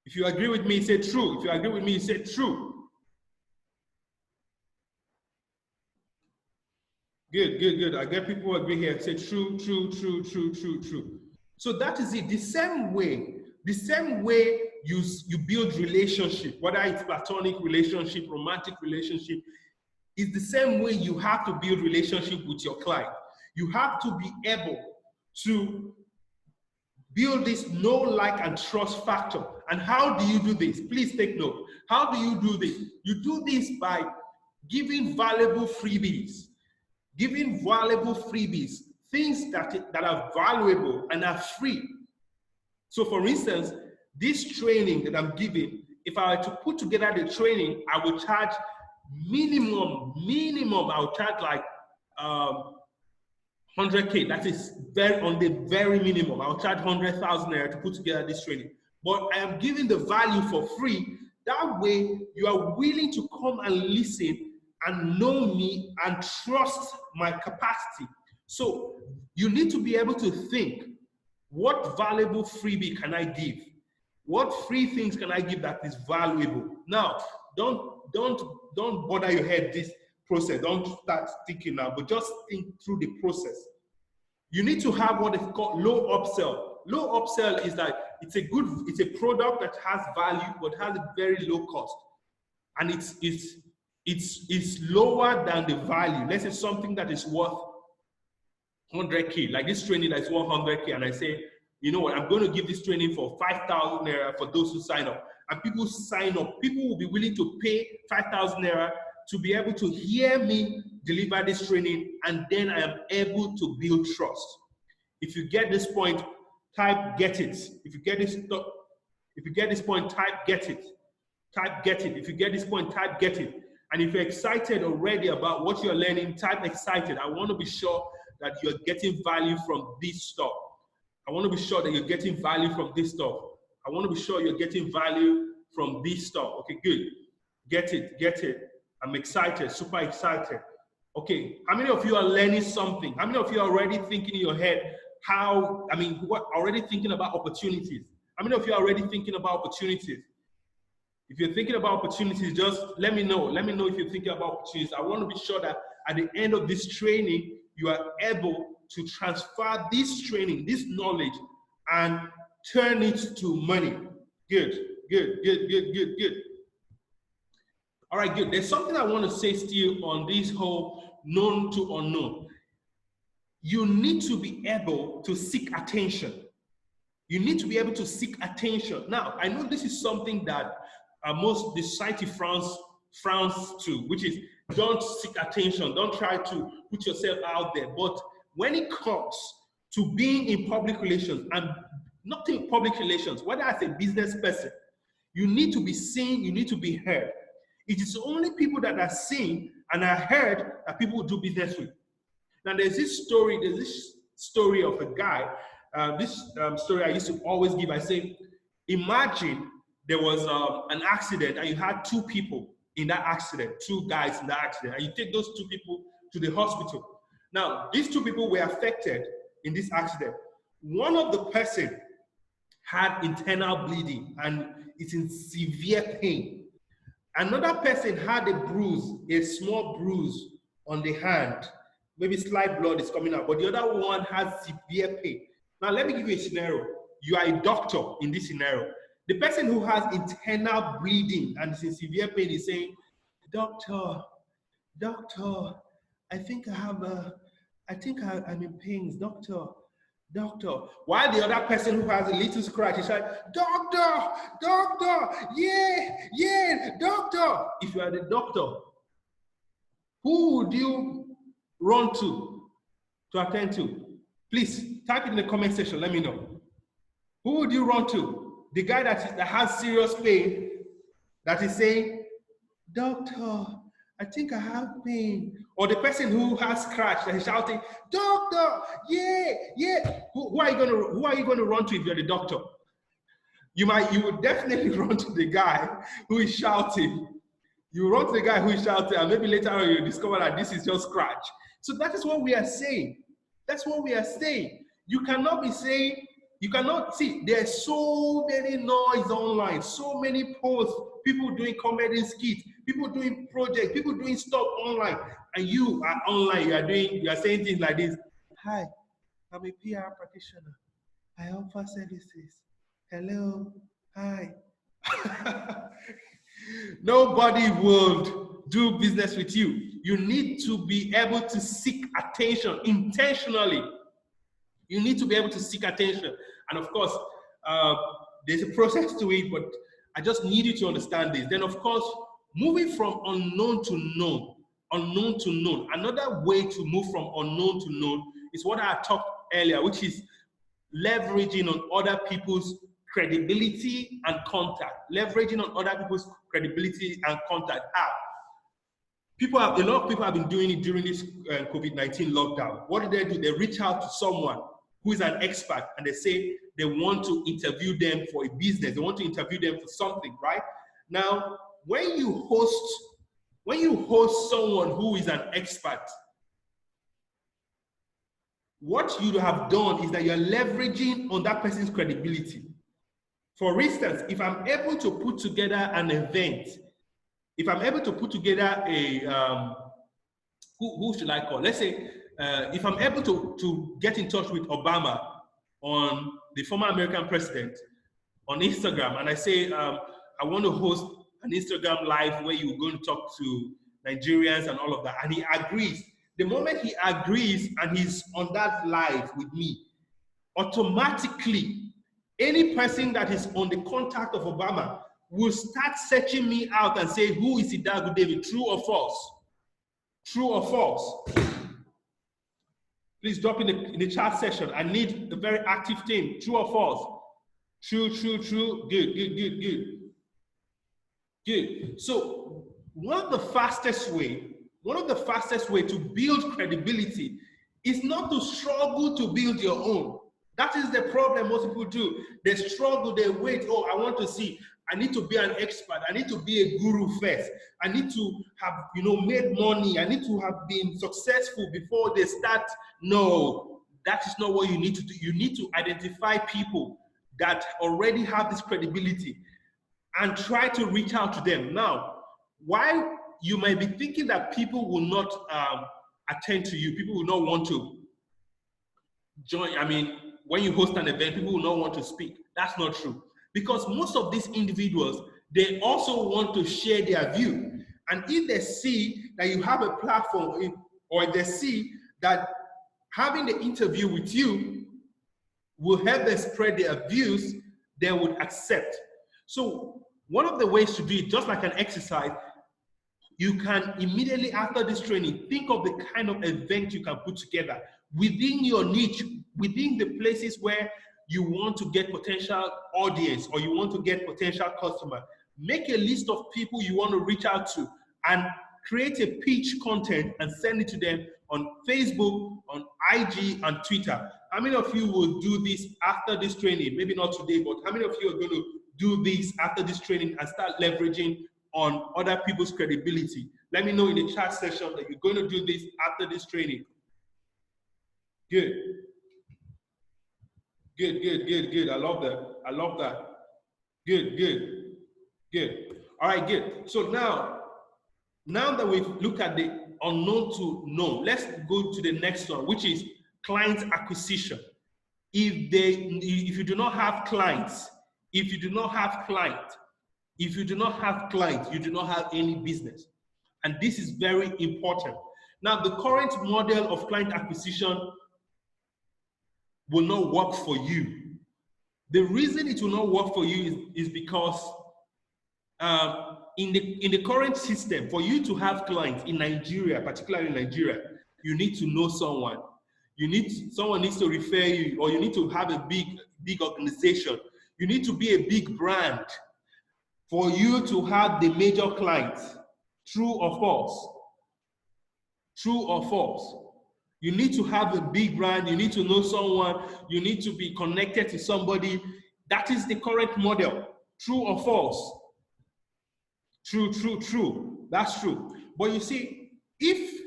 If you agree with me, say true. If you agree with me, say true. Good, good, good. I get people who agree here. Say true, true, true, true, true, true. So that is it. The same way you build relationship, whether it's platonic relationship, romantic relationship, is the same way you have to build relationship with your client. You have to be able to build this know, like, and trust factor. And how do you do this? Please take note. How do you do this? You do this by giving valuable freebies. Giving valuable freebies, things that are valuable and are free. So for instance, this training that I'm giving, if I were to put together the training, I would charge minimum, I would charge like 100K. That is on the very minimum. I'll charge 100,000 naira to put together this training. But I am giving the value for free. That way, you are willing to come and listen and know me and trust my capacity. So you need to be able to think, what valuable freebie can I give? What free things can I give that is valuable? Now, don't bother your head this process. Don't start thinking now, but just think through the process. You need to have what is called low upsell. Low upsell is that it's a product that has value but has a very low cost, and it's lower than the value. Let's say something that is worth 100K, like this training that's worth 100K, and I say, you know what, I'm going to give this training for 5,000 naira for those who sign up. And people sign up. People will be willing to pay 5,000 naira to be able to hear me deliver this training, and then I am able to build trust. If you get this point, Type get it. If you get this, if you get this point, type get it. Type get it. If you get this point, type get it. And if you're excited already about what you're learning, type excited. I want to be sure that you're getting value from this stuff. I want to be sure that you're getting value from this stuff. I want to be sure you're getting value from this stuff. Okay, good. Get it, get it. I'm excited, super excited. Okay, how many of you are learning something? How many of you are already thinking in your head who are already thinking about opportunities? How many of you are already thinking about opportunities? If you're thinking about opportunities, just let me know. Let me know if you're thinking about opportunities. I want to be sure that at the end of this training, you are able to transfer this training, this knowledge, and turn it to money. Good, good, good, good, good, good. All right, good. There's something I want to say still on this whole known to unknown. You need to be able to seek attention. You need to be able to seek attention. Now, I know this is something that most the society frowns to, which is don't seek attention. Don't try to put yourself out there. But when it comes to being in public relations, and not in public relations, whether as a business person, you need to be seen, you need to be heard. It is only people that are seen and are heard that people do business with. Now, there's this story of a guy. This story I used to always give. I say, imagine there was an accident and you had two people in that accident, two guys in that accident, and you take those two people to the hospital. Now, these two people were affected in this accident. One of the person had internal bleeding and is in severe pain. Another person had a bruise, a small bruise on the hand. Maybe slight blood is coming out, but the other one has severe pain. Now, let me give you a scenario. You are a doctor in this scenario. The person who has internal bleeding and is in severe pain is saying, doctor, I think I'm in pain, doctor. While the other person who has a little scratch is like, doctor, yeah, doctor. If you are the doctor, who would you run to attend to? Please type it in the comment section, let me know. Who would you run to? The guy that has serious pain, that is saying, doctor, I think I have pain. Or the person who has scratch that is shouting, doctor, yeah. Who are you going to run to if you're the doctor? You would definitely run to the guy who is shouting. You run to the guy who is shouting, and maybe later on you discover that this is just scratch. So that is what we are saying. That's what we are saying. You cannot be saying, you cannot see, there's so many noise online, so many posts, people doing comedy skits, people doing projects, people doing stuff online, and you are online, you are saying things like this. Hi, I'm a PR practitioner. I offer services. Hello, hi. Nobody will do business with you. You need to be able to seek attention intentionally. You need to be able to seek attention. And of course, there's a process to it, but I just need you to understand this. Then of course, moving from unknown to known. Another way to move from unknown to known is what I talked earlier, which is leveraging on other people's credibility and contact. Leveraging on other people's credibility and contact. How? A lot of people have been doing it during this COVID-19 lockdown. What do? They reach out to someone who is an expert and they say they want to interview them for a business. They want to interview them for something, right? Now, when you host someone who is an expert, what you have done is that you're leveraging on that person's credibility. For instance, if I'm able to put together an event, if I'm able to put together a, who should I call? Let's say, if I'm able to get in touch with Obama, on the former American president, on Instagram, and I say, I want to host an Instagram live where you're going to talk to Nigerians and all of that, and he agrees. The moment he agrees and he's on that live with me, automatically, any person that is on the contact of Obama will start searching me out and say, who is Idagu David, true or false? True or false? Please drop in the chat section. I need a very active team. True or false? True, true, true. Good, good, good, good. Good. So one of the fastest way to build credibility is not to struggle to build your own. That is the problem most people do. They struggle, they wait, oh, I want to see. I need to be an expert. I need to be a guru first. I need to have, made money. I need to have been successful before they start. No, that is not what you need to do. You need to identify people that already have this credibility and try to reach out to them. Now, why you might be thinking that people will not attend to you, people will not want to join. I mean, when you host an event, people will not want to speak. That's not true. Because most of these individuals, they also want to share their view. And if they see that you have a platform, or they see that having the interview with you will help them spread their views, they would accept. So one of the ways to do it, just like an exercise, you can immediately after this training, think of the kind of event you can put together within your niche, within the places where you want to get potential audience or you want to get potential customer. Make a list of people you want to reach out to and create a pitch content and send it to them on Facebook, on IG, and Twitter. How many of you will do this after this training? Maybe not today, but how many of you are going to do this after this training and start leveraging on other people's credibility? Let me know in the chat section that you're going to do this after this training. Good. Good, good, good, good. I love that. I love that. Good, good, good. All right, good. So now that we've looked at the unknown to known, let's go to the next one, which is client acquisition. If you do not have clients, you do not have any business. And this is very important. Now, the current model of client acquisition will not work for you. The reason it will not work for you is because in the current system, for you to have clients in Nigeria, particularly in Nigeria, you need to know someone. Someone needs to refer you, or you need to have a big organization. You need to be a big brand for you to have the major clients. True or false? True or false? You need to have a big brand. You need to know someone. You need to be connected to somebody. That is the current model. True or false? True, true, true. That's true. But you see, if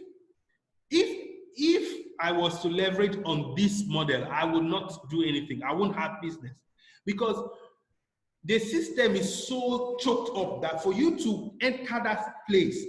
I was to leverage on this model, I would not do anything. I wouldn't have business because the system is so choked up that for you to enter that place,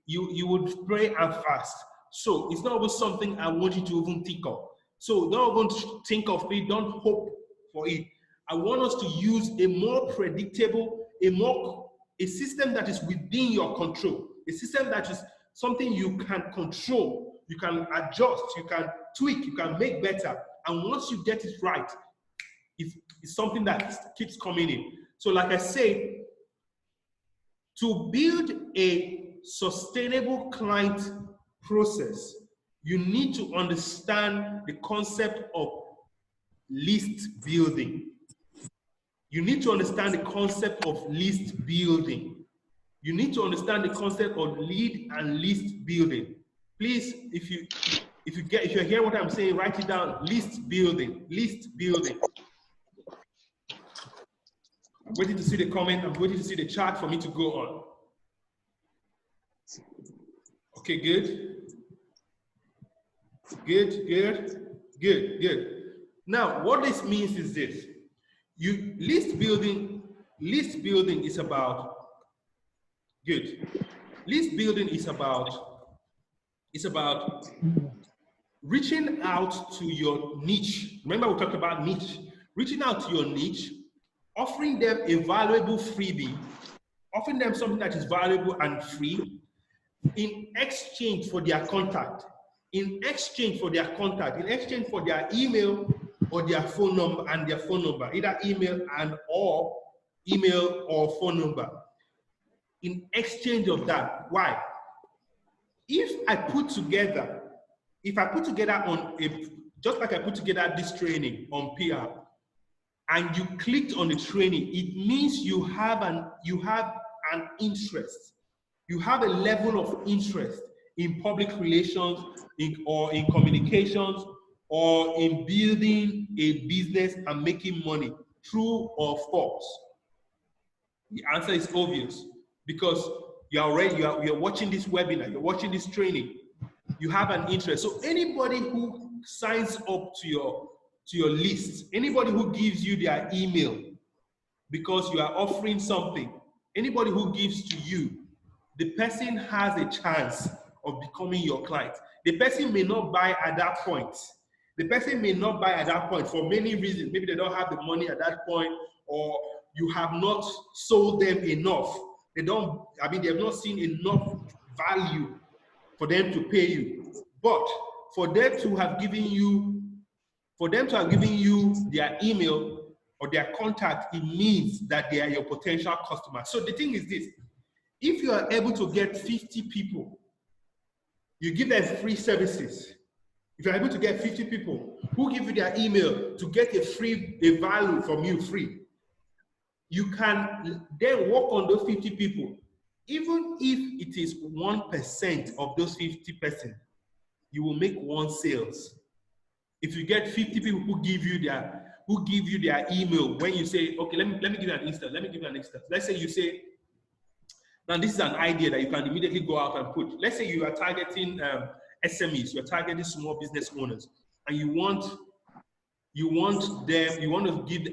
you would pray and fast. So it's not always something I want you to even think of. So don't even think of it, don't hope for it. I want us to use a more predictable, a system that is within your control, a system that is something you can control, you can adjust, you can tweak, you can make better. And once you get it right, it's something that keeps coming in. So like I say, to build a sustainable client process, you need to understand the concept of list building. You need to understand the concept of list building. You need to understand the concept of lead and list building. Please, if you hear what I'm saying, write it down. List building, list building. I'm waiting to see the comment. I'm waiting to see the chat for me to go on. Okay, good. Good, good, good, good. Now, what this means is this. List building is about, good. List building is about reaching out to your niche. Remember we talked about niche. Reaching out to your niche, offering them a valuable freebie, offering them something that is valuable and free in exchange for their contact, in exchange for their email or their phone number and their phone number, either email or phone number. In exchange of that, why? if I put together on a, just like I put together this training on PR, and you clicked on the training, it means you have an interest. You have a level of interest in public relations, or in communications, or in building a business and making money. True or false? The answer is obvious, because you're watching this webinar, you're watching this training, you have an interest. So anybody who signs up to your list, anybody who gives you their email because you are offering something, anybody who gives to you, the person has a chance of becoming your client. The person may not buy at that point. The person may not buy at that point for many reasons. Maybe they don't have the money at that point, or you have not sold them enough. They have not seen enough value for them to pay you. But for them to have given you their email or their contact, it means that they are your potential customer. So the thing is this: if you are able to get 50 people, you give them free services. If you're able to get 50 people who give you their email to get a value from you free, you can then work on those 50 people. Even if it is 1% of those 50%, you will make 1 sales. If you get 50 people who give you their email, when you say, okay, let me give you an instance. Let's say you say, now this is an idea that you can immediately go out and put. Let's say you are targeting SMEs, you're targeting small business owners, and you want to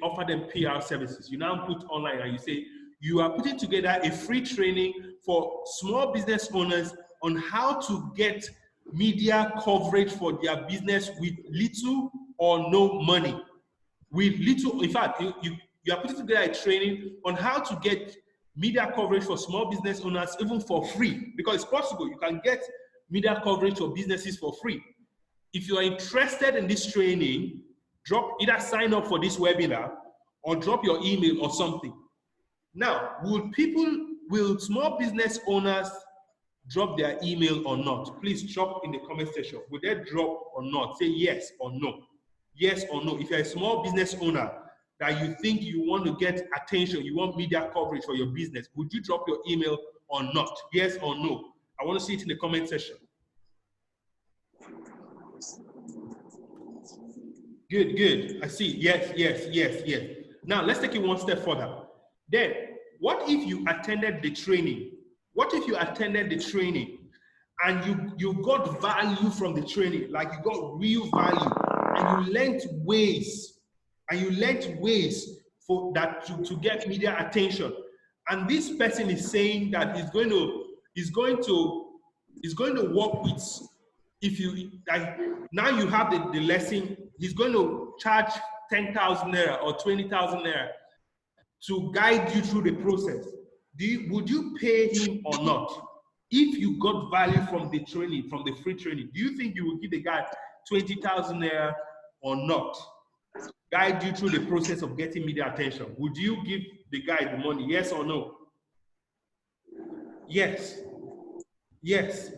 offer them PR services. You now put online and you say, you are putting together a free training for small business owners on how to get media coverage for their business with little or no money. In fact, you are putting together a training on how to get media coverage for small business owners, even for free, because it's possible. You can get media coverage for businesses for free. If you are interested in this training, either sign up for this webinar or drop your email or something. Now, will small business owners drop their email or not? Please drop in the comment section. Will they drop or not? Say yes or no. Yes or no. If you're a small business owner that you think you want to get attention, you want media coverage for your business, would you drop your email or not? Yes or no. I want to see it in the comment section. Good. I see. Yes. Now, let's take it one step further. Then, what if you attended the training? And you got value from the training, like you got real value, and you learned ways for that to get media attention. And this person is saying that he's going to work with, if you like, now you have the lesson, he's going to charge 10,000 naira or 20,000 naira to guide you through the process. Would you pay him or not? If you got value from the training, from the free training, do you think you will give the guy 20,000 naira or not? Guide you through the process of getting media attention. Would you give the guy the money? Yes or no? Yes. Yes,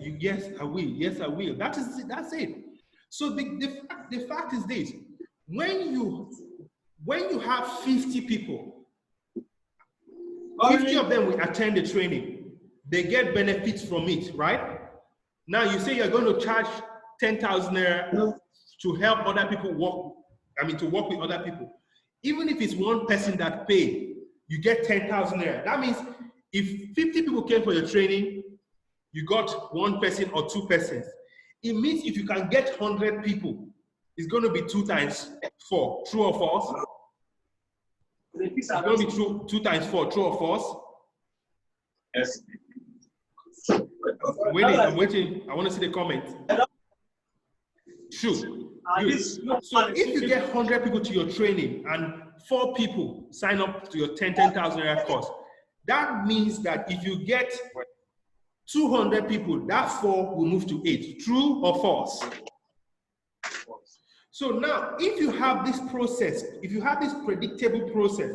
I will. Yes, I will. That's it. So the fact is this: when you have 50 people, 50 of them will attend the training. They get benefits from it, right? Now you say you're going to charge 10,000 naira to help other people to work with other people. Even if it's one person that pay, you get 10,000 naira. That means if 50 people came for your training, you got one person or two persons. It means if you can get 100 people, it's going to be 2 times 4. True or false? It's going to be true. 2 times 4. True or false? Yes. I'm waiting. I want to see the comment. True. Good. So if you get 100 people to your training and 4 people sign up to your 10,000 naira course, that means that if you get 200 people, that 4 will move to 8. True or false? So now, if you have this process, if you have this predictable process,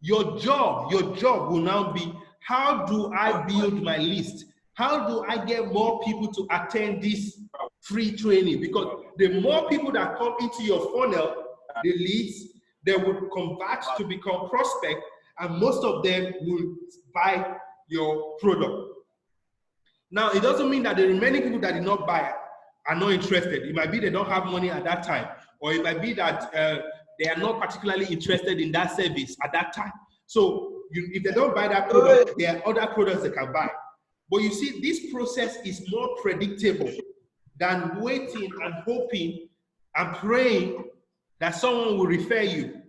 your job will now be, how do I build my list? How do I get more people to attend this free training? Because the more people that come into your funnel, the leads, they would convert to become prospect, and most of them will buy your product. Now, it doesn't mean that the remaining people that did not buy are not interested. It might be they don't have money at that time, or it might be that they are not particularly interested in that service at that time. So if they don't buy that product, there are other products they can buy. But you see, this process is more predictable than waiting and hoping and praying that someone will refer you.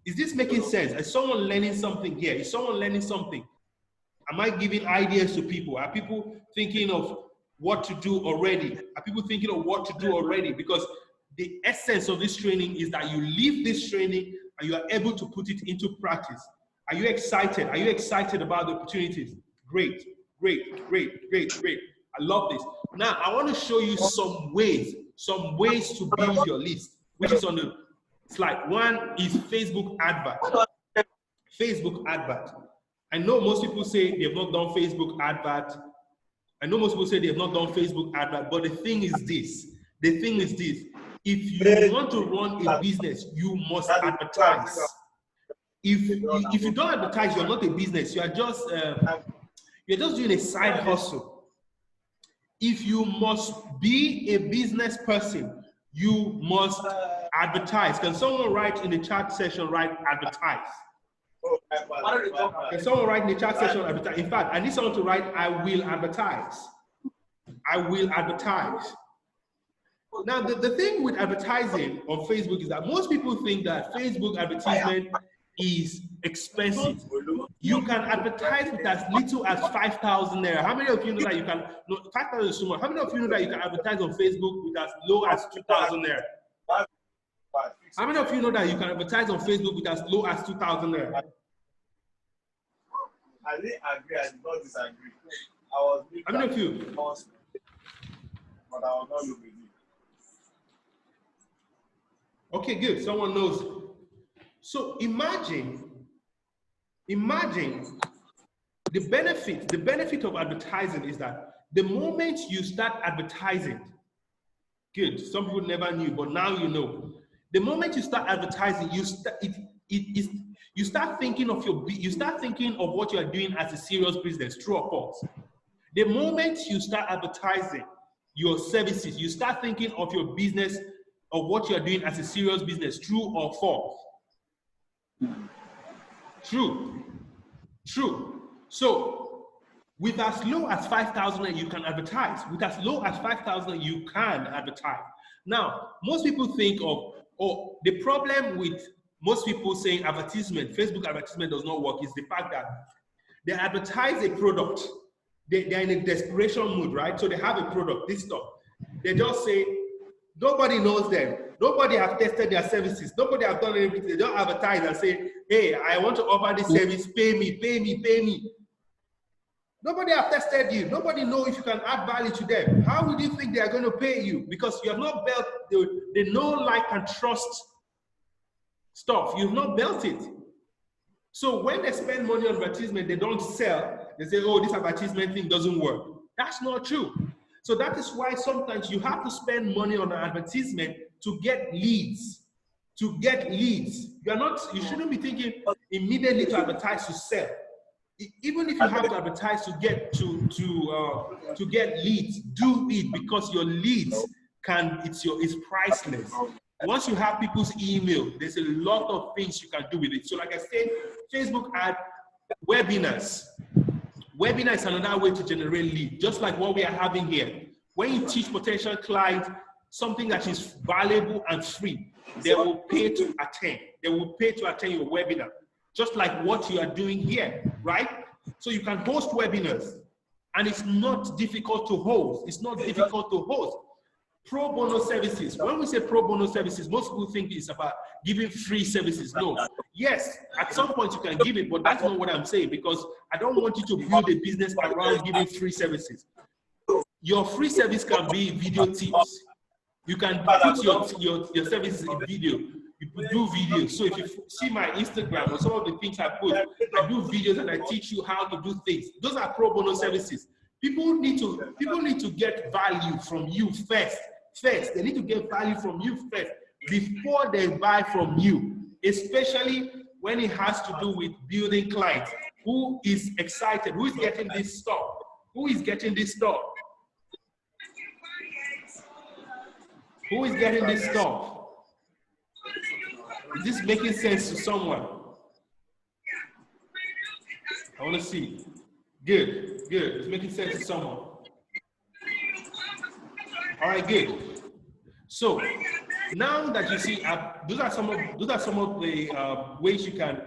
Is this making sense? Is someone learning something here? Is someone learning something? Am I giving ideas to people? Are people thinking of what to do already? Are people thinking of what to do already? Because the essence of this training is that you leave this training and you are able to put it into practice. Are you excited? Are you excited about the opportunities? Great, great, great, great, great. I love this. Now, I want to show you some ways to build your list, which is on the slide. One is Facebook advert. Facebook advert. I know most people say they have not done Facebook advert. I know most people say they have not done Facebook advert, but the thing is this. If you want to run a business, you must advertise. If you don't advertise, you're not a business. You're just doing a side hustle. If you must be a business person, you must advertise. Can someone write in the chat session, write advertise? Can someone write in the chat session, advertise? In fact, I need someone to write, I will advertise. I will advertise. Now, the thing with advertising on Facebook is that most people think that Facebook advertisement is expensive. You can advertise with as little as 5,000 naira. How many of you know that you can, no, 5,000 is too much. How many of you know that you can advertise on Facebook with as low as 2,000 naira? How many of you know that you can advertise on Facebook with as low as 2,000 naira? I didn't agree, I did not disagree. How many of you? But I will not look with you. Okay, good. Someone knows. So imagine the benefit of advertising is that the moment you start advertising, good, some people never knew, but now you know. The moment you start advertising, you start thinking of what you are doing as a serious business, true or false. The moment you start advertising your services, you start thinking of your business, of what you are doing as a serious business, true or false. True. So with as low as 5,000 you can advertise. With as low as 5,000 you can advertise. Now, most people think of, the problem with most people saying advertisement, Facebook advertisement does not work, is the fact that they advertise a product. They're in a desperation mood, right? So they have a product, this stuff. They just say, nobody knows them. Nobody have tested their services. Nobody have done anything. They don't advertise and say, hey, I want to offer this service, pay me, pay me, pay me. Nobody have tested you. Nobody know if you can add value to them. How would you think they are going to pay you? Because you have not built the know, like, and trust stuff. You've not built it. So when they spend money on advertisement, they don't sell. They say, oh, this advertisement thing doesn't work. That's not true. So that is why sometimes you have to spend money on an advertisement to get leads. To get leads. You shouldn't be thinking immediately to advertise to sell. Even if you have to advertise to get to get leads, do it, because your leads it's priceless. Once you have people's email, there's a lot of things you can do with it. So like I said, Facebook ad, webinars. Webinar is another way to generate lead, just like what we are having here. When you teach potential clients something that is valuable and free, they will pay to attend. They will pay to attend your webinar, just like what you are doing here, right? So you can host webinars, and it's not difficult to host. It's not difficult to host. Pro bono services. When we say pro bono services, most people think it's about giving free services. No. Yes, at some point you can give it, but that's not what I'm saying, because I don't want you to build a business around giving free services. Your free service can be video tips. You can put your services in video. You do videos. So if you see my Instagram or some of the things I put, I do videos and I teach you how to do things. Those are pro bono services. People need to get value from you first. They need to get value from you first before they buy from you, especially when it has to do with building clients. Who is excited? Who is getting this stuff? Who is getting this stuff? Who is getting this stuff? Is this making sense to someone? I want to see. Good. It's making sense to someone. All right, good. So now that you see, those are some of the ways you can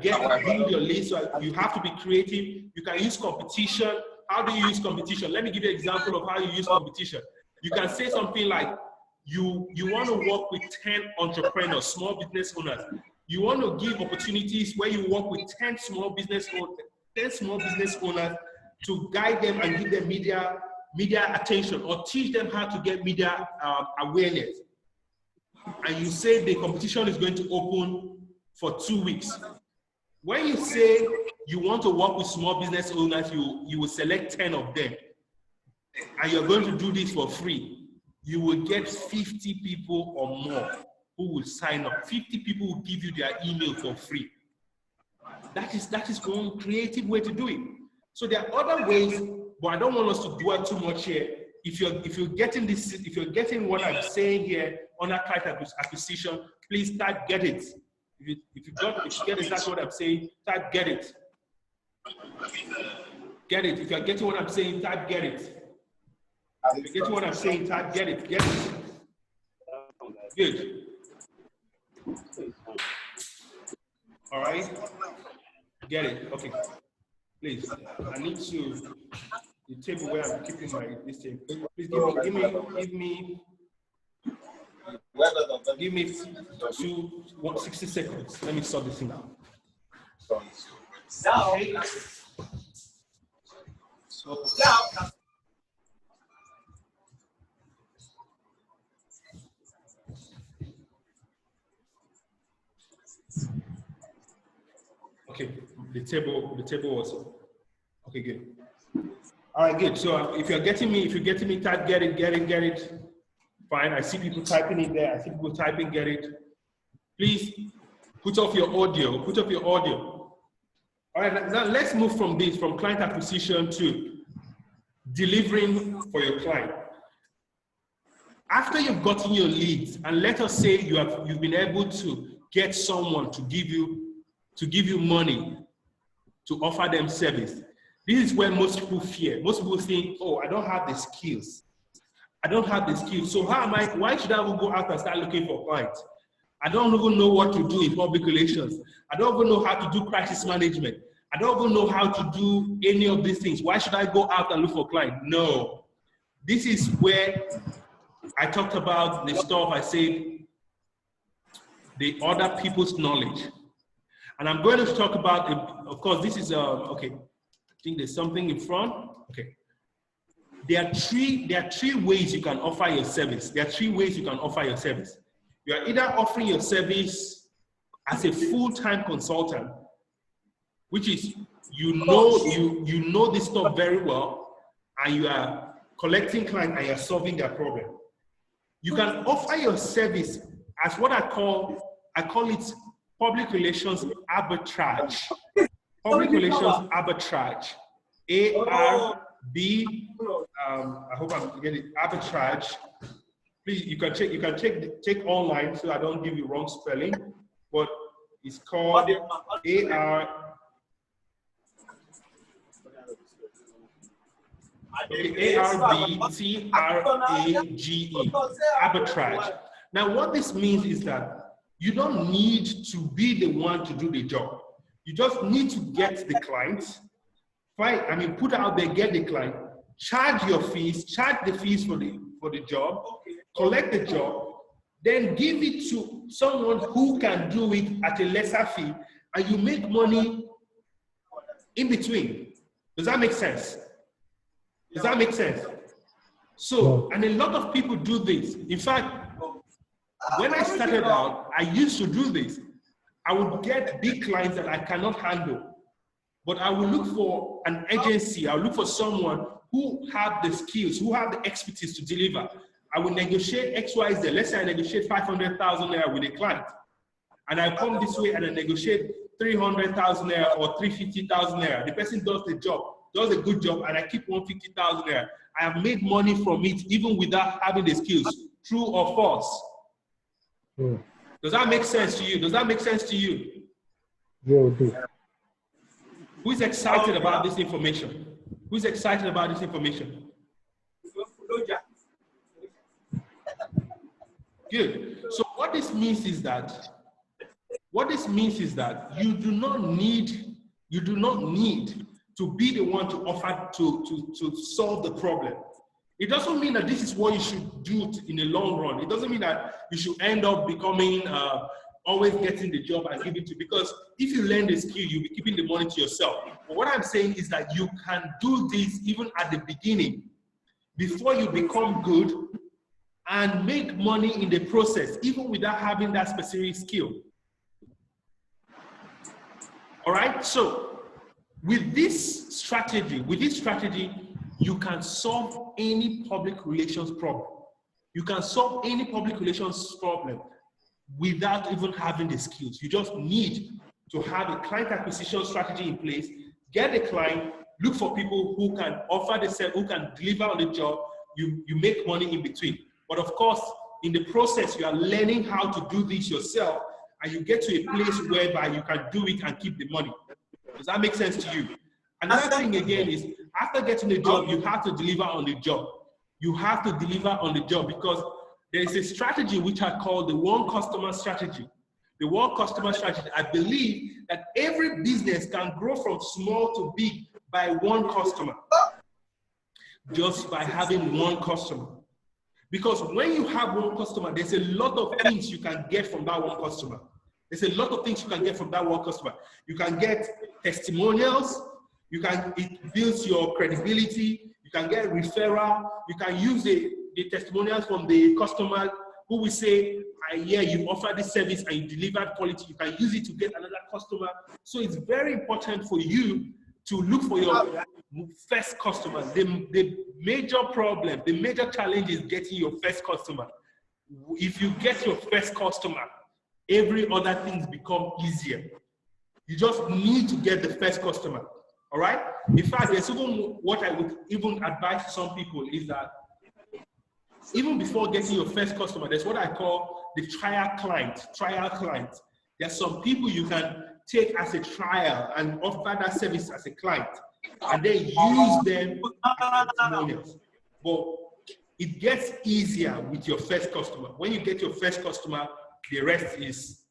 build your list. So you have to be creative. You can use competition. How do you use competition? Let me give you an example of how you use competition. You can say something like, you want to work with 10 entrepreneurs, small business owners. You want to give opportunities where you work with 10 small business owners to guide them and give them media attention, or teach them how to get media awareness. And you say the competition is going to open for 2 weeks. When you say you want to work with small business owners, you will select 10 of them, and you're going to do this for free. You will get 50 people or more who will sign up. 50 people will give you their email for free. That is one creative way to do it. So there are other ways, but I don't want us to dwell too much here. If you're getting what I'm saying here on a client acquisition, please start get it. If you get exactly what I'm saying, start get it. Get it. If you're getting what I'm saying, start get it. If you get what I'm saying, start get it. Get it. Good. All right. Get it. Okay. Please. I need to the table where I'm keeping this table. Please give me 60 seconds. Let me sort this thing out. Okay, the table was okay. Good. All right, good. So if you're getting me, type get it. Fine. I see people typing it there. I see people typing get it. Please put off your audio. All right. Now let's move from client acquisition to delivering for your client. After you've gotten your leads, and let us say you've been able to get someone to give you money to offer them service. This is where most people fear. Most people think, oh, I don't have the skills. So why should I go out and start looking for clients? I don't even know what to do in public relations. I don't even know how to do crisis management. I don't even know how to do any of these things. Why should I go out and look for clients? No. This is where I talked about the stuff I said, the other people's knowledge. And I'm going to talk about, of course, this is, okay, I think there's something in front. Okay. There are three ways you can offer your service. You are either offering your service as a full-time consultant, which is, you know this stuff very well, and you are collecting clients and you're solving their problem. You can offer your service as what I call it public relations arbitrage. Public relations arbitrage. A-R-B, I hope I'm getting it, arbitrage. Please, you can check online so I don't give you wrong spelling, but it's called A-R. Okay, A-R-B-T-R-A-G-E, arbitrage. Now, what this means is that you don't need to be the one to do the job. You just need to get the clients, put out there, get the client, charge the fees for the job, collect the job, then give it to someone who can do it at a lesser fee, and you make money in between. Does that make sense? So, and a lot of people do this. In fact, when I started out, I used to do this. I would get big clients that I cannot handle. But I will look for an agency. I'll look for someone who have the skills, who have the expertise to deliver. I will negotiate X, Y, Z. Let's say I negotiate 500,000 naira with a client. And I come this way and I negotiate 300,000 naira or 350,000 naira. The person does the job, does a good job, and I keep 150,000 naira. I have made money from it even without having the skills. True or false? Yeah. Does that make sense to you? Does that make sense to you? Yeah, it do. Who's excited about this information? Who's excited about this information? Good. So what this means is that you do not need to be the one to offer to solve the problem. It doesn't mean that this is what you should do in the long run. It doesn't mean that you should end up becoming always getting the job and giving to, because if you learn the skill, you'll be keeping the money to yourself. But what I'm saying is that you can do this even at the beginning, before you become good, and make money in the process, even without having that specific skill. All right, so with this strategy, you can solve any public relations problem. You can solve any public relations problem without even having the skills. You just need to have a client acquisition strategy in place, get the client, look for people who can offer the service, who can deliver on the job. You make money in between. But of course, in the process, you are learning how to do this yourself, and you get to a place whereby you can do it and keep the money. Does that make sense to you? Another thing again is, after getting the job, you have to deliver on the job. You have to deliver on the job, because there is a strategy which I call the one customer strategy. The one customer strategy, I believe that every business can grow from small to big by one customer, just by having one customer. Because when you have one customer, there's a lot of things you can get from that one customer. There's a lot of things you can get from that one customer. You can get testimonials. It builds your credibility. You can get referral. You can use the testimonials from the customer who will say, yeah, you offer this service and you delivered quality. You can use it to get another customer. So it's very important for you to look for your first customer. The major problem, the major challenge is getting your first customer. If you get your first customer, every other things become easier. You just need to get the first customer, all right? In fact, there's even what I would even advise to some people is that even before getting your first customer, there's what I call the trial client. There's some people you can take as a trial and offer that service as a client, and then use them as testimonials. But it gets easier with your first customer. When you get your first customer, the rest is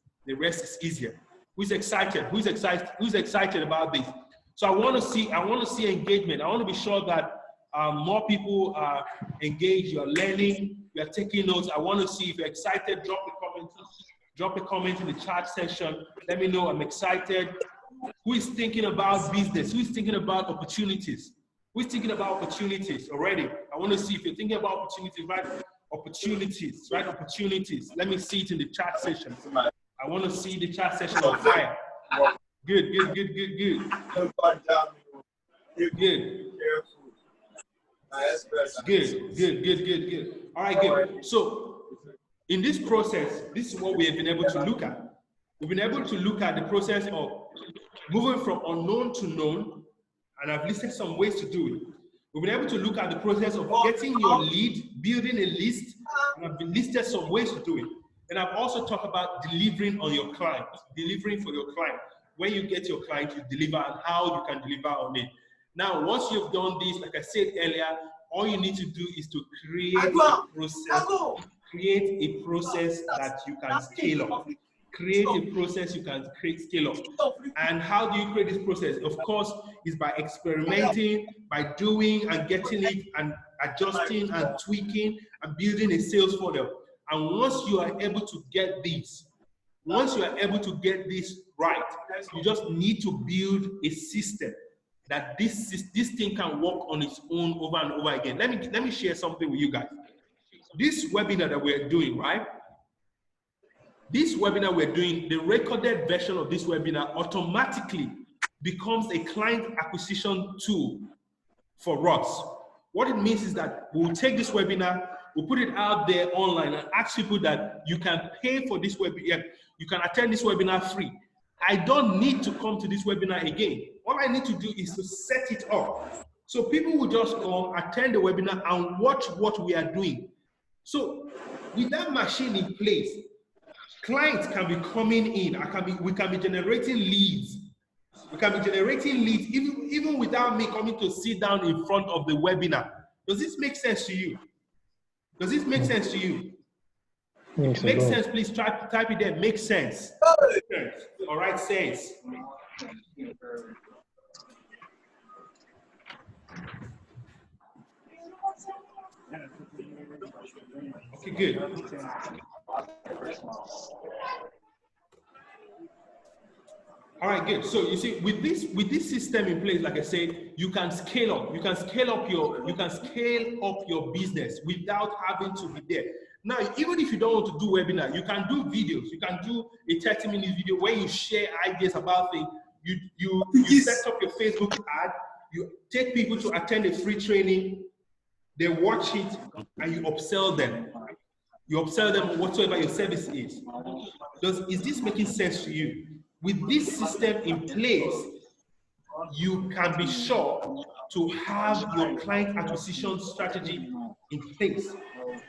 easier. Who's excited? Who's excited about this? So I want to see engagement. I want to be sure that more people are engaged. You're learning. You're taking notes. I want to see if you're excited. Drop a comment in the chat section. Let me know I'm excited. Who is thinking about business? Who is thinking about opportunities? Who is thinking about opportunities already? I want to see if you're thinking about opportunities, right? Opportunities. Let me see it in the chat section. I want to see the chat section on fire. Good. Good. All right, good. So in this process, this is what we have been able to look at. We've been able to look at the process of moving from unknown to known, and I've listed some ways to do it. We've been able to look at the process of getting your lead, building a list, and I've listed some ways to do it. And I've also talked about delivering on your client, delivering for your client. When you get your client, you deliver, and how you can deliver on it. Now, once you've done this, like I said earlier, all you need to do is to create a process that you can scale up. Create a process you can scale up. And how do you create this process? Of course, is by experimenting, by doing and getting it and adjusting and tweaking and building a sales funnel. And once you are able to get this, right, you just need to build a system that this thing can work on its own over and over again. Let me share something with you guys. This webinar that we're doing, right? This webinar we're doing, the recorded version of this webinar automatically becomes a client acquisition tool for us. What it means is that we'll take this webinar, we'll put it out there online and ask people that you can pay for this webinar, you can attend this webinar free. I don't need to come to this webinar again. All I need to do is to set it up. So people will just come, attend the webinar and watch what we are doing. So with that machine in place, clients can be coming in, we can be generating leads. We can be generating leads even without me coming to sit down in front of the webinar. Does this make sense to you? Does this make sense to you? If it makes sense, please type it there. Makes sense. All right, sense. Okay, good. All right, good. So you see, with this system in place, like I said, you can scale up. You can scale up your business without having to be there. Now, even if you don't want to do webinar, you can do videos. You can do a 30-minute video where you share ideas about things. You set up your Facebook ad. You take people to attend a free training. They watch it and you upsell them. You upsell them whatsoever your service is. Is this making sense to you? With this system in place, you can be sure to have your client acquisition strategy in place.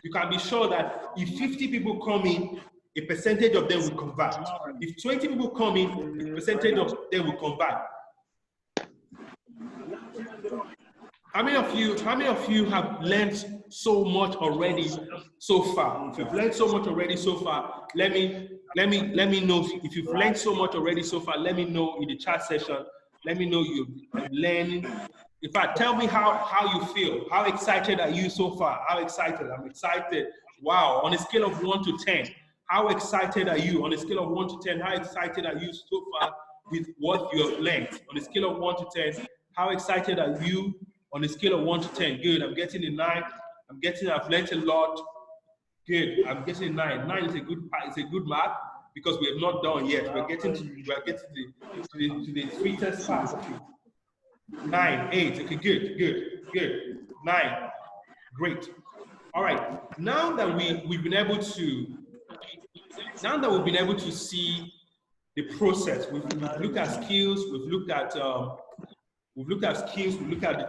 You can be sure that if 50 people come in, a percentage of them will convert. If 20 people come in, a percentage of them will convert. How many of you have learned so much already so far? If you've learned so much already so far, let me know. If you've learned so much already so far, let me know in the chat session. Let me know you've learned. In fact, tell me how you feel. How excited are you so far? How excited? I'm excited. Wow. On a scale of 1 to 10, how excited are you? On a scale of 1 to 10, how excited are you so far with what you have learned? On a scale of 1 to 10, how excited are you? On a scale of 1 to 10, good. I'm getting a 9. I've learned a lot. Good. I'm getting a 9. 9 is a good mark because we have not done yet. We're getting to the sweetest part. Okay. 9, 8. Okay, good. 9. Great. All right. Now that we've been able to see the process, we've looked at skills, we've looked at the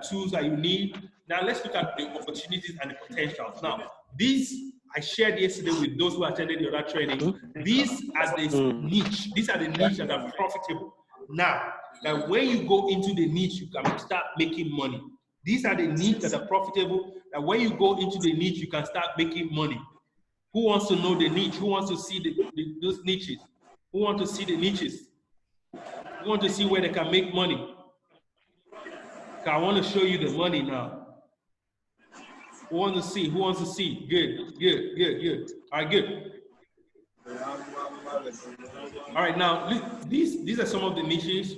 tools that you need. Now let's look at the opportunities and the potentials. Now, these I shared yesterday with those who attended the other training. These are the niche. These are the niche that are profitable. Now, that when you go into the niche, you can start making money. These are the niche that are profitable. That when you go into the niche, you can start making money. Who wants to know the niche? Who wants to see those niches? Who wants to see the niches? Who wants to see where they can make money? I want to show you the money now. Who wants to see? Who wants to see? Good. All right, good. All right, now these are some of the niches.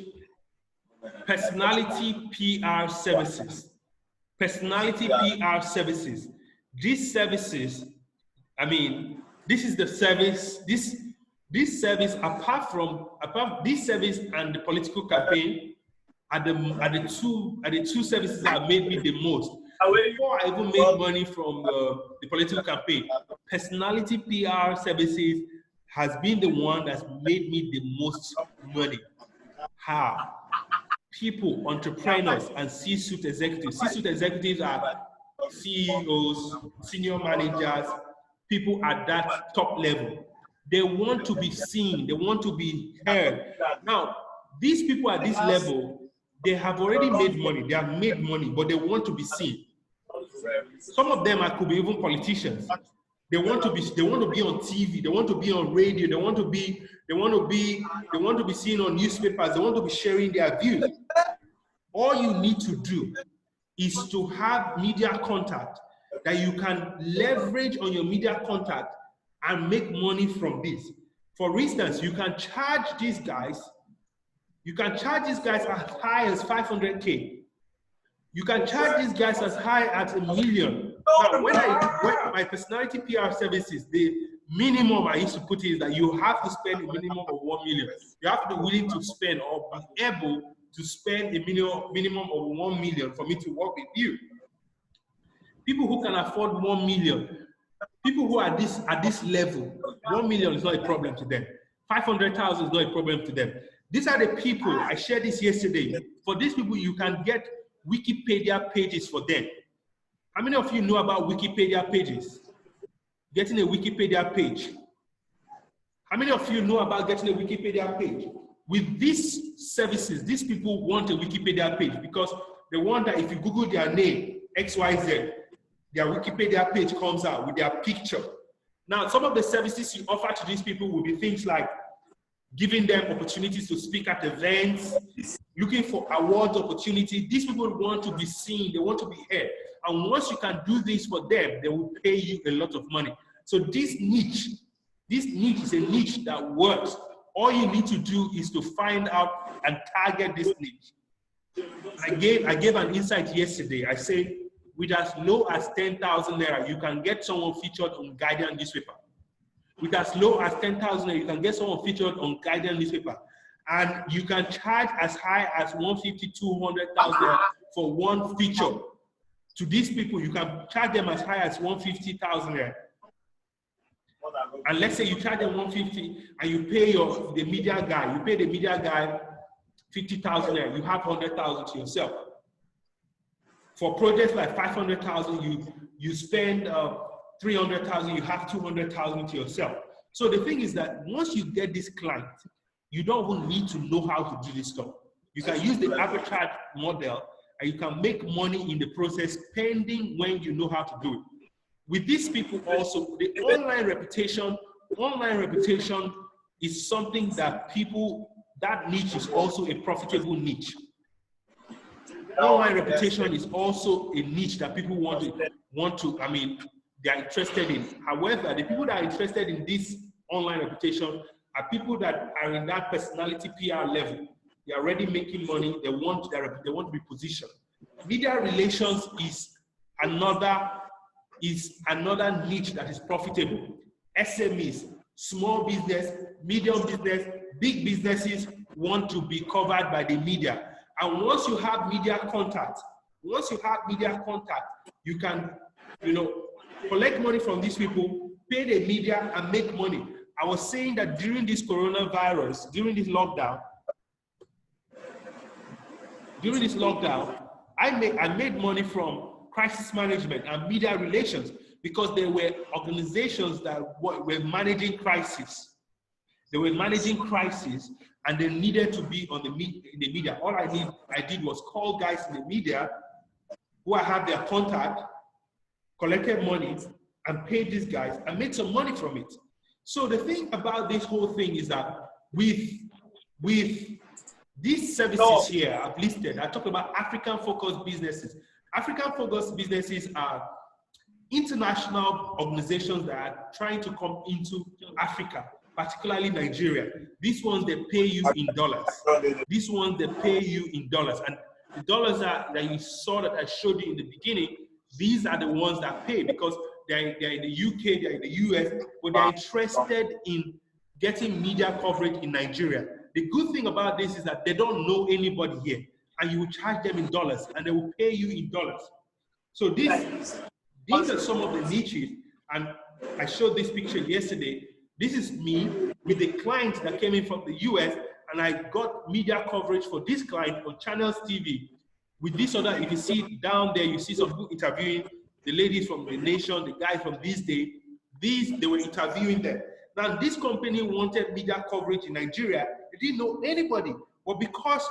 Personality PR services. Personality PR services. These services, I mean, this is the service. This service, apart from this service and the political campaign, are the two services that have made me the most. Before I even made money from the political campaign, personality PR services has been the one that's made me the most money. How? People, entrepreneurs, and C-suite executives. C-suite executives are CEOs, senior managers, people at that top level. They want to be seen. They want to be heard. Now, these people at this level, they have already made money. They have made money, but they want to be seen. Some of them could be even politicians. They want to be on TV. They want to be on radio. They want to be seen on newspapers. They want to be sharing their views. All you need to do is to have media contact that you can leverage on your media contact and make money from this. For instance, you can charge these guys. You can charge these guys as high as 500K. You can charge these guys as high as $1 million. Now, when my personality PR services, the minimum I used to put is that you have to spend a minimum of $1 million. You have to be willing to spend or be able to spend a minimum of 1 million for me to work with you. People who can afford 1 million, people who are at this level, 1 million is not a problem to them. 500,000 is not a problem to them. These are the people, I shared this yesterday. For these people, you can get Wikipedia pages for them. How many of you know about Wikipedia pages? Getting a Wikipedia page. How many of you know about getting a Wikipedia page? With these services, these people want a Wikipedia page because they want that if you Google their name, XYZ, their Wikipedia page comes out with their picture. Now, some of the services you offer to these people will be things like giving them opportunities to speak at events, looking for awards opportunity. These people want to be seen, they want to be heard. And once you can do this for them, they will pay you a lot of money. So this niche is a niche that works. All you need to do is to find out and target this niche. I gave an insight yesterday. I said, with as low as 10,000 naira, you can get someone featured on Guardian newspaper. With as low as 10,000 naira, you can get someone featured on Guardian newspaper. And you can charge as high as 150, 200,000 for one feature. To these people, you can charge them as high as 150,000 naira. And let's say you charge them 150 and you pay the media guy, you pay the media guy 50,000 naira, you have 100,000 to yourself. For projects like 500,000, you spend 300,000, you have 200,000 to yourself. So the thing is that once you get this client, you don't even need to know how to do this stuff. You can use the arbitrage model and you can make money in the process pending when you know how to do it. With these people also, the online reputation is something that that niche is also a profitable niche. Online reputation is also a niche that people they are interested in. However, the people that are interested in this online reputation are people that are in that personality PR level. They are already making money. They want to be positioned. Media relations is another niche that is profitable. SMEs, small business, medium business, big businesses want to be covered by the media. And once you have media contact, you can, collect money from these people, pay the media and make money. I was saying that during this coronavirus, during this lockdown, I made money from crisis management and media relations because there were organizations that were managing crisis. They were managing crisis and they needed to be in the media. All I did was call guys in the media who I had their contact, collected money and paid these guys and made some money from it. So the thing about this whole thing is that with these services here I've listed, I talk about African-focused businesses. African-focused businesses are international organizations that are trying to come into Africa, particularly Nigeria. These ones, they pay you in dollars. These ones, they pay you in dollars. And the dollars that you saw that I showed you in the beginning, these are the ones that pay because they're in the UK, they're in the US, but they're interested in getting media coverage in Nigeria. The good thing about this is that they don't know anybody here, and you will charge them in dollars, and they will pay you in dollars. So these are some of the niches, and I showed this picture yesterday. This is me with the client that came in from the US, and I got media coverage for this client on Channels TV. With this other, if you see down there, you see some people interviewing the ladies from The Nation, the guys from This Day. They were interviewing them. Now, this company wanted media coverage in Nigeria. They didn't know anybody. But because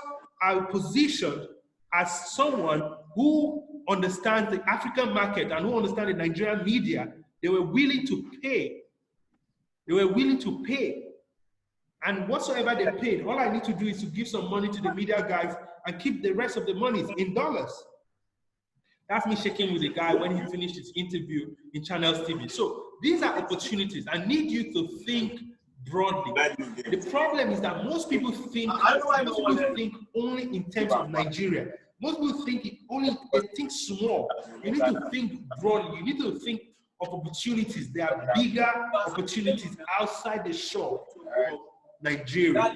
I was positioned as someone who understands the African market and who understands the Nigerian media, they were willing to pay. They were willing to pay. And whatsoever they paid, all I need to do is to give some money to the media guys and keep the rest of the money in dollars. That's me shaking with the guy when he finished his interview in Channels TV. So these are opportunities. I need you to think broadly. The problem is that most people think only in terms of Nigeria. Most people think they think small. You need to think broadly. You need to think of opportunities. There are bigger opportunities outside the shore of Nigeria.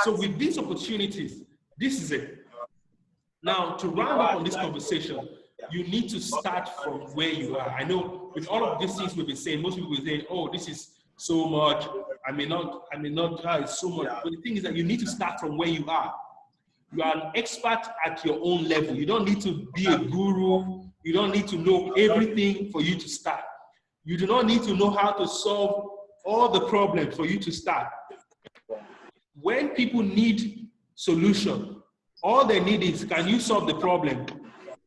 So with these opportunities, this is it. Now, to round up on this conversation, you need to start from where you are. I know with all of these things we've been saying, most people will say, oh, this is so much. I may not, it's so much. But the thing is that you need to start from where you are. You are an expert at your own level. You don't need to be a guru. You don't need to know everything for you to start. You do not need to know how to solve all the problems for you to start. When people need solution, all they need is, can you solve the problem?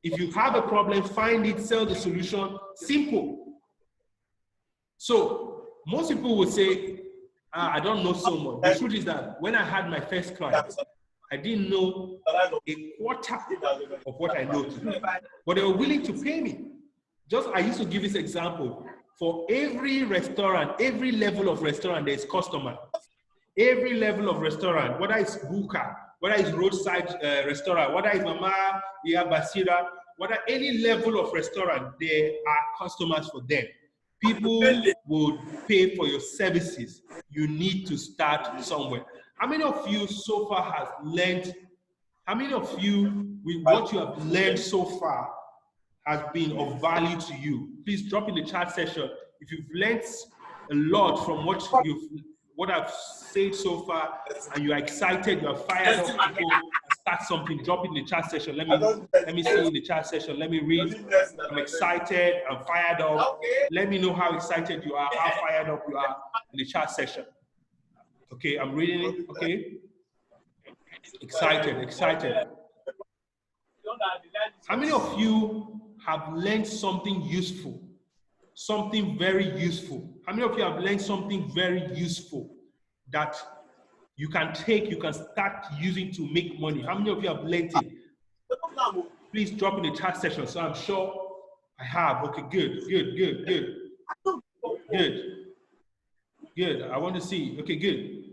If you have a problem, find it, sell the solution, simple. So most people will say, I don't know so much. The truth is that when I had my first client, I didn't know a quarter of what I know today, but they were willing to pay me. Just, I used to give this example. For every restaurant, every level of restaurant, there's customer. Every level of restaurant, whether it's buka, whether it's roadside restaurant, whether it's Mama, Basira, whether any level of restaurant, there are customers for them. People would pay for your services. You need to start somewhere. How many of you so far have learned, how many of you, with what you have learned so far, has been of value to you? Please drop in the chat section. If you've learned a lot from what I've said so far, and you're excited, you're fired up to go and start something, drop it in the chat section. Let me see in the chat section. Let me read. I'm excited. I'm fired up. Let me know how excited you are, how fired up you are in the chat section. Okay, I'm reading it. Okay. Excited, excited. How many of you have learned something useful? Something very useful. How many of you have learned something very useful that you can take, you can start using to make money? How many of you have learned it? Please drop in the chat section. So I'm sure I have. Okay, good, good, good, good. Good. Good. I want to see. Okay, good.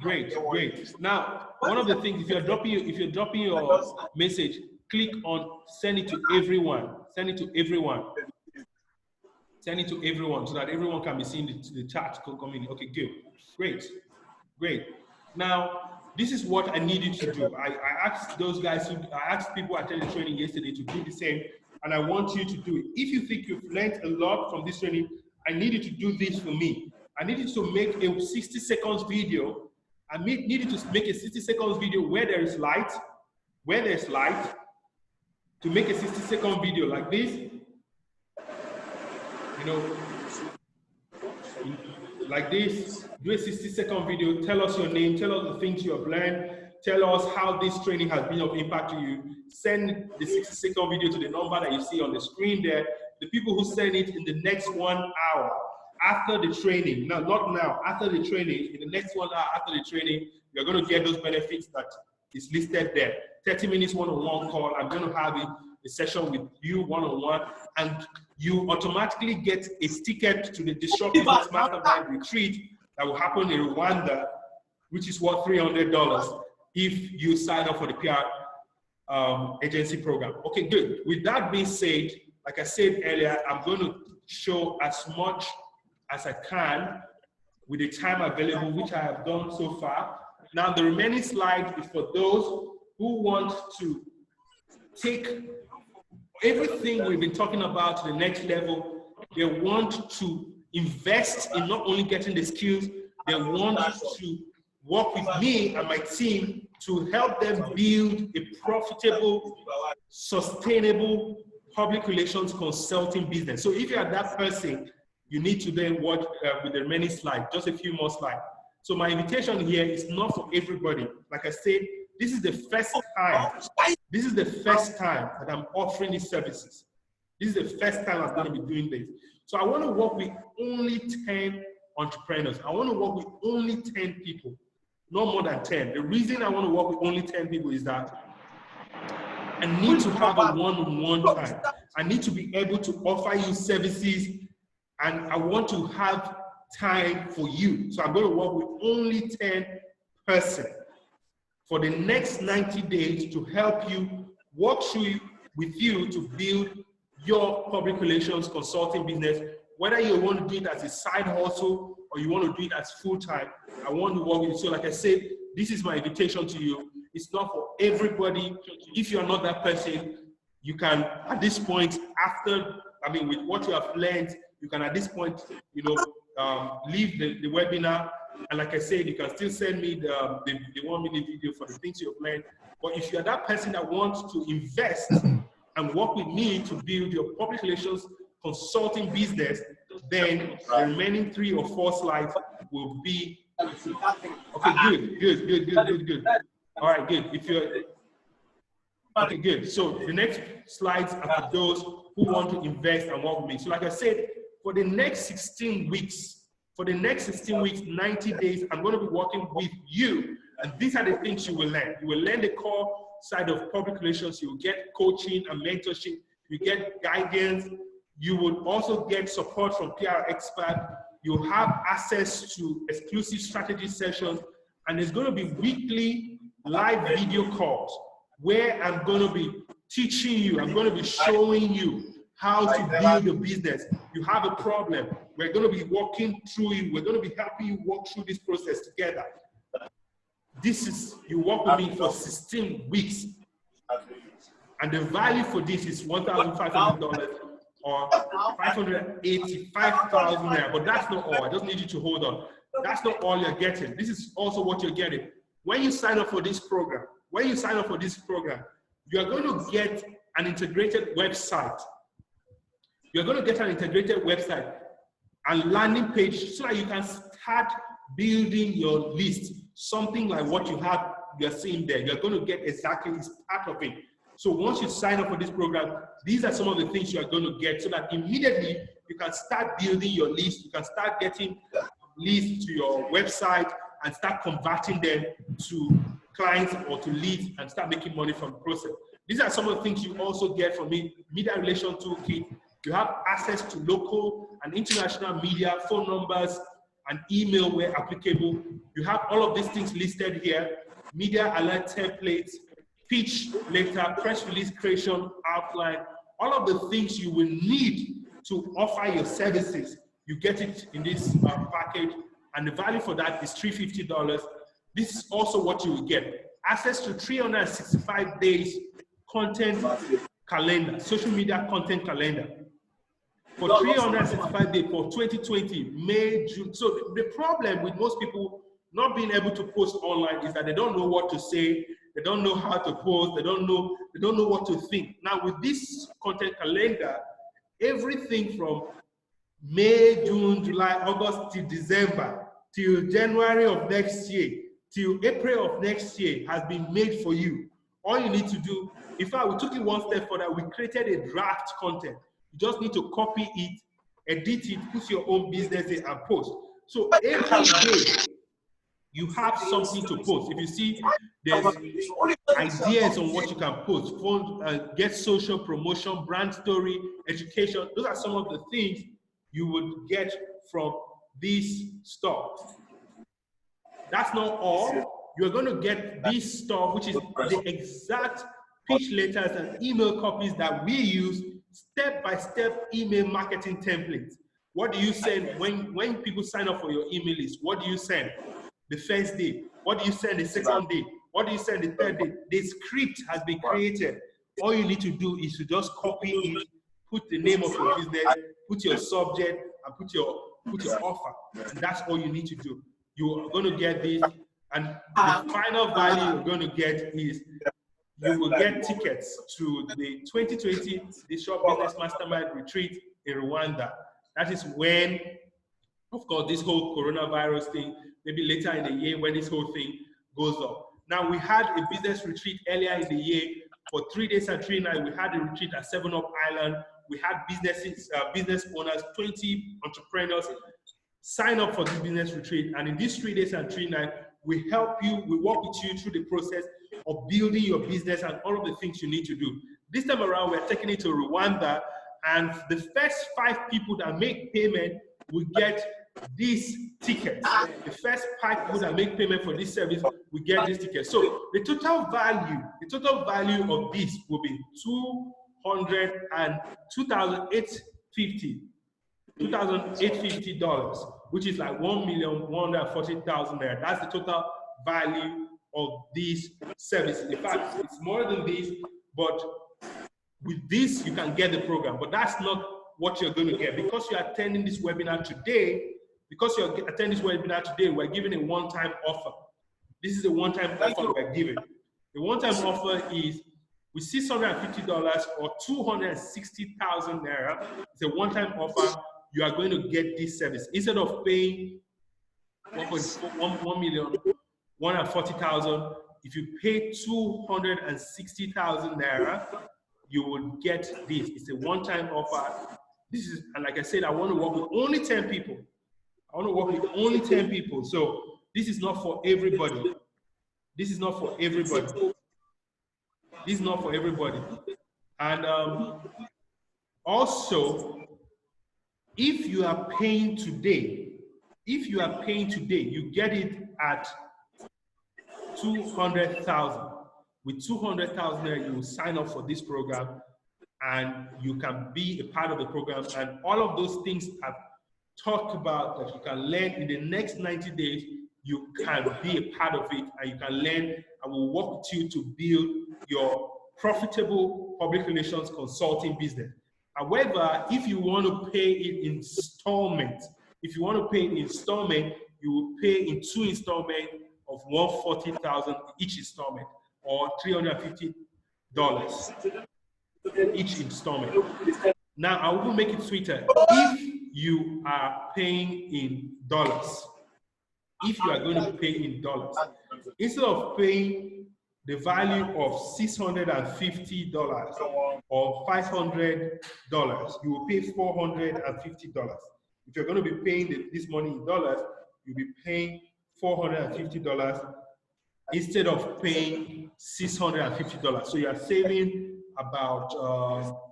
Great, great. Now, one of the things, if you're dropping your message, click on send it to everyone. Send it to everyone. Send it to everyone so that everyone can be seeing the chat coming in. Okay, good. Great. Great. Now, this is what I need you to do. I asked those guys, I asked people who attended training yesterday to do the same, and I want you to do it. If you think you've learned a lot from this training, I need you to do this for me. I need you to make a 60 seconds video. I need you to make a 60 seconds video where there is light, to make a 60-second video like this. You know, like this, do a 60-second video, tell us your name, tell us the things you have learned, tell us how this training has been of impact to you. Send the 60-second video to the number that you see on the screen there. The people who send it in the next 1 hour after the training, no, not now, after the training, in the next 1 hour after the training, you're going to get those benefits that is listed there. 30 minutes one-on-one call. I'm going to have a session with you one-on-one, and you automatically get a ticket to the Disruptive Mastermind retreat that will happen in Rwanda, which is worth $300 if you sign up for the PR agency program. Okay, good. With that being said, like I said earlier, I'm going to show as much as I can with the time available, which I have done so far. Now, the remaining slide is for those who want to take everything we've been talking about to the next level. They want to invest in not only getting the skills, they want to work with me and my team to help them build a profitable, sustainable public relations consulting business. So if you are that person, you need to then work with the remaining slides, just a few more slides. So my invitation here is not for everybody. Like I said, this is the first time. This is the first time that I'm offering these services. This is the first time I'm going to be doing this. So I want to work with only 10 entrepreneurs. I want to work with only 10 people, no more than 10. The reason I want to work with only 10 people is that I need to have a one-on-one time. I need to be able to offer you services, and I want to have time for you. So I'm going to work with only 10 persons for the next 90 days to help you, walk through with you to build your public relations consulting business. Whether you want to do it as a side hustle or you want to do it as full-time, I want to work with you. So like I said, this is my invitation to you. It's not for everybody. If you're not that person, you can, at this point, after, I mean, with what you have learned, you can at this point, you know, leave the webinar. And like I said, you can still send me the 1 minute video for the things you've learned. But if you're that person that wants to invest and work with me to build your public relations consulting business, then the remaining 3 or 4 slides will be, okay, good. All right, good. If you're, okay, good. So the next slides are for those who want to invest and work with me. So like I said, for the next 16 weeks, 90 days, I'm going to be working with you. And these are the things you will learn. You will learn the core side of public relations. You will get coaching and mentorship. You get guidance. You will also get support from PR expert. You'll have access to exclusive strategy sessions. And there's going to be weekly live video calls where I'm going to be teaching you. I'm going to be showing you how to build a business. You have a problem. We're going to be walking through it. We're going to be helping you walk through this process together. This is, you work with me for 16 weeks. And the value for this is $1,500 or 585,000 naira. But that's not all. I just need you to hold on. That's not all you're getting. This is also what you're getting. When you sign up for this program, you're going to get an integrated website. You're going to get an integrated website and landing page so that you can start building your list. Something like what you're seeing there. You're going to get exactly part of it. So once you sign up for this program, these are some of the things you are going to get so that immediately you can start building your list. You can start getting leads to your website and start converting them to clients or to leads and start making money from the process. These are some of the things you also get from me. Media Relation Toolkit. You have access to local and international media, phone numbers, and email where applicable. You have all of these things listed here. Media alert templates, pitch letter, press release creation, outline, all of the things you will need to offer your services. You get it in this package, and the value for that is $350. This is also what you will get. Access to 365 days content calendar, social media content calendar. For 365 days for 2020, May, June. So the problem with most people not being able to post online is that they don't know what to say, they don't know how to post, they don't know what to think. Now with this content calendar, everything from May, June, July, August till December, till January of next year, till April of next year has been made for you. All you need to do, in fact, we took it one step further, we created a draft content. You just need to copy it, edit it, put your own business in and post. So every day, you have something to post. If you see, there's ideas on what you can post, get social promotion, brand story, education. Those are some of the things you would get from this stuff. That's not all. You're going to get this stuff, which is the exact pitch letters and email copies that we use, step-by-step email marketing templates. What do you send when people sign up for your email list? What do you send the first day? What do you send the second day? What do you send the third day? The script has been created. All you need to do is to just copy it, put the name of your business, put your subject, and put your offer. And that's all you need to do. You are going to get this, and the final value you're going to get is you will get tickets to the 2020 Disrupt Business Mastermind Retreat in Rwanda. That is when, of course, this whole coronavirus thing, maybe later in the year when this whole thing goes up. Now, we had a business retreat earlier in the year for 3 days and 3 nights. We had a retreat at 7-Up Island. We had business owners, 20 entrepreneurs sign up for this business retreat. And in these 3 days and 3 nights, we help you, we walk with you through the process of building your business and all of the things you need to do. This time around, we're taking it to Rwanda, and the first 5 people that make payment will get this ticket. The first 5 people that make payment for this service will get this ticket. So the total value of this will be $2,850, which is like $1,140,000 naira. That's the total value of these services. In fact, it's more than this, but with this, you can get the program. But that's not what you're going to get. Because you're attending this webinar today, we're giving a one-time offer. This is a one-time offer we're giving. The one-time offer is with $650 or 260,000 Naira. It's a one-time offer. You are going to get this service. Instead of paying 1,140,000, if you pay 260,000 Naira, you will get this. It's a one-time offer. This is, and like I said, I want to work with only 10 people. So this is not for everybody. And also, if you are paying today, you get it at 200,000. With 200,000, you will sign up for this program, and you can be a part of the program. And all of those things I've talked about that you can learn in the next 90 days, you can be a part of it, and you can learn, and we'll work with you to build your profitable public relations consulting business. However, if you want to pay in installments, you will pay in 2 installments of 140,000 each installment, or $350 each installment. Now, I will make it sweeter. If you are paying in dollars, if you are going to pay in dollars, instead of paying the value of $650 or $500, you will pay $450. If you're going to be paying this money in dollars, you'll be paying $450 instead of paying $650. So you're saving about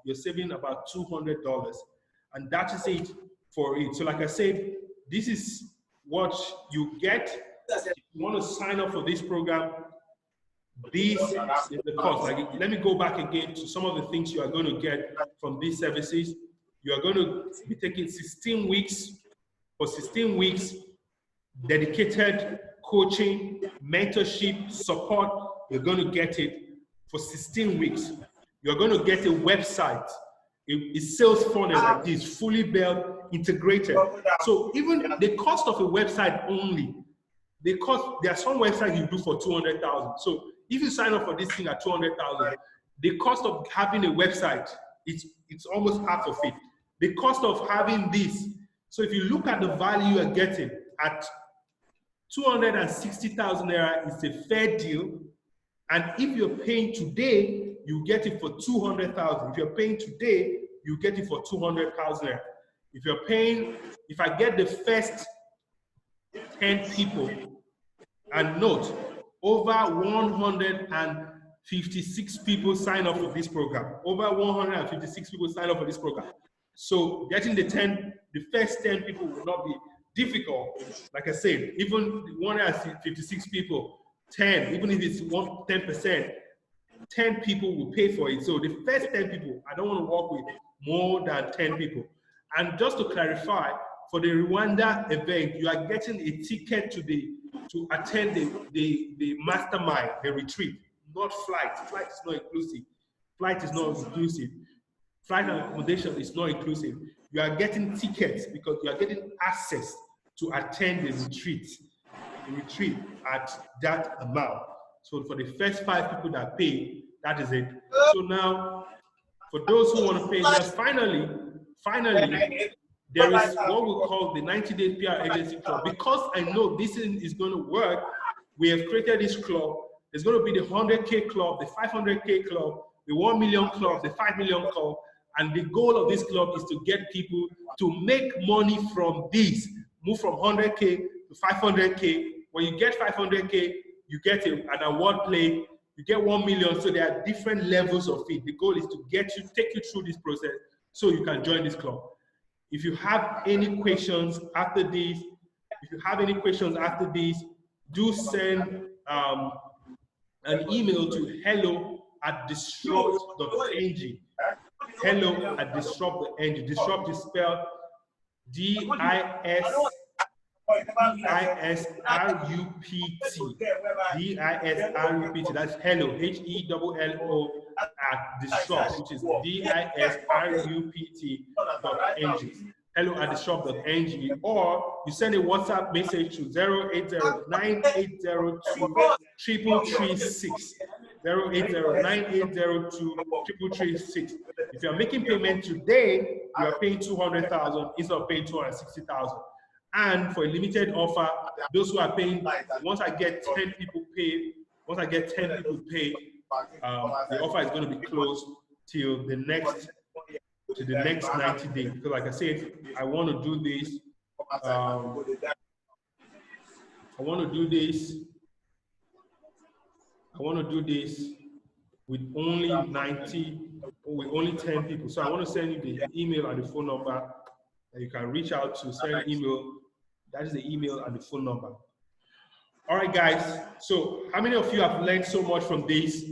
$200, and that is it for it. So like I said, this is what you get. If you want to sign up for this program, this is the cost. Like, let me go back again to some of the things you are going to get from these services. You are going to be taking 16 weeks. For 16 weeks, dedicated coaching, mentorship, support. You're going to get it for 16 weeks. You're going to get a website, a sales funnel like this, fully built, integrated. So even the cost of a website only, there are some websites you do for 200,000. So if you sign up for this thing at 200,000, the cost of having a website, it's almost half of it. The cost of having this, so if you look at the value you're getting at 260,000 Naira, it's a fair deal. And if you're paying today, you get it for 200,000. If you're paying today, you get it for 200,000 Naira. If I get the first 10 people, and note, over 156 people sign up for this program. Over 156 people sign up for this program. So getting the first 10 people will not be difficult. Like I said, even 156 people, 10, even if it's 10%, 10 people will pay for it. So the first 10 people, I don't want to work with more than 10 people. And just to clarify, for the Rwanda event, you are getting a ticket to attend the mastermind, the retreat, not flight. Flight is not inclusive. Flight is not inclusive. Flight and accommodation is not inclusive. You are getting tickets because you are getting access to attend the retreat at that amount. So for the first 5 people that pay, that is it. So now, for those who want to pay, just finally, there is what we call the 90-day PR agency club. Because I know this is going to work, we have created this club. There's going to be the 100K club, the 500K club, the 1 million club, the 5 million club. And the goal of this club is to get people to make money from this, move from 100K to 500K. When you get 500K, you get an award play, you get 1 million. So there are different levels of it. The goal is to take you through this process so you can join this club. If you have any questions after this, do send an email to hello@disrupt.ng. Hello@disrupt.ng. Disrupt is spelled DISRUPT. D-I-S-R-U-P-T. D-I-S-R-U-P-T. That's hello, H-E-L-L-O at the shop, which is D-I-S-R-U-P-T.ng. Hello at the shop.ng, or you send a WhatsApp message to 080-9802-3336. 080-9802-3336. If you are making payment today, you are paying 200,000 instead of paying 260,000. And for a limited offer, those who are paying, once I get 10 people pay, the offer is going to be closed till the next 90 days. Because like I said, I want to do this. I want to do this with only 10 people. So I want to send you the email and the phone number that you can reach out to. Send an email. That is the email and the phone number. All right, guys. So how many of you have learned so much from this?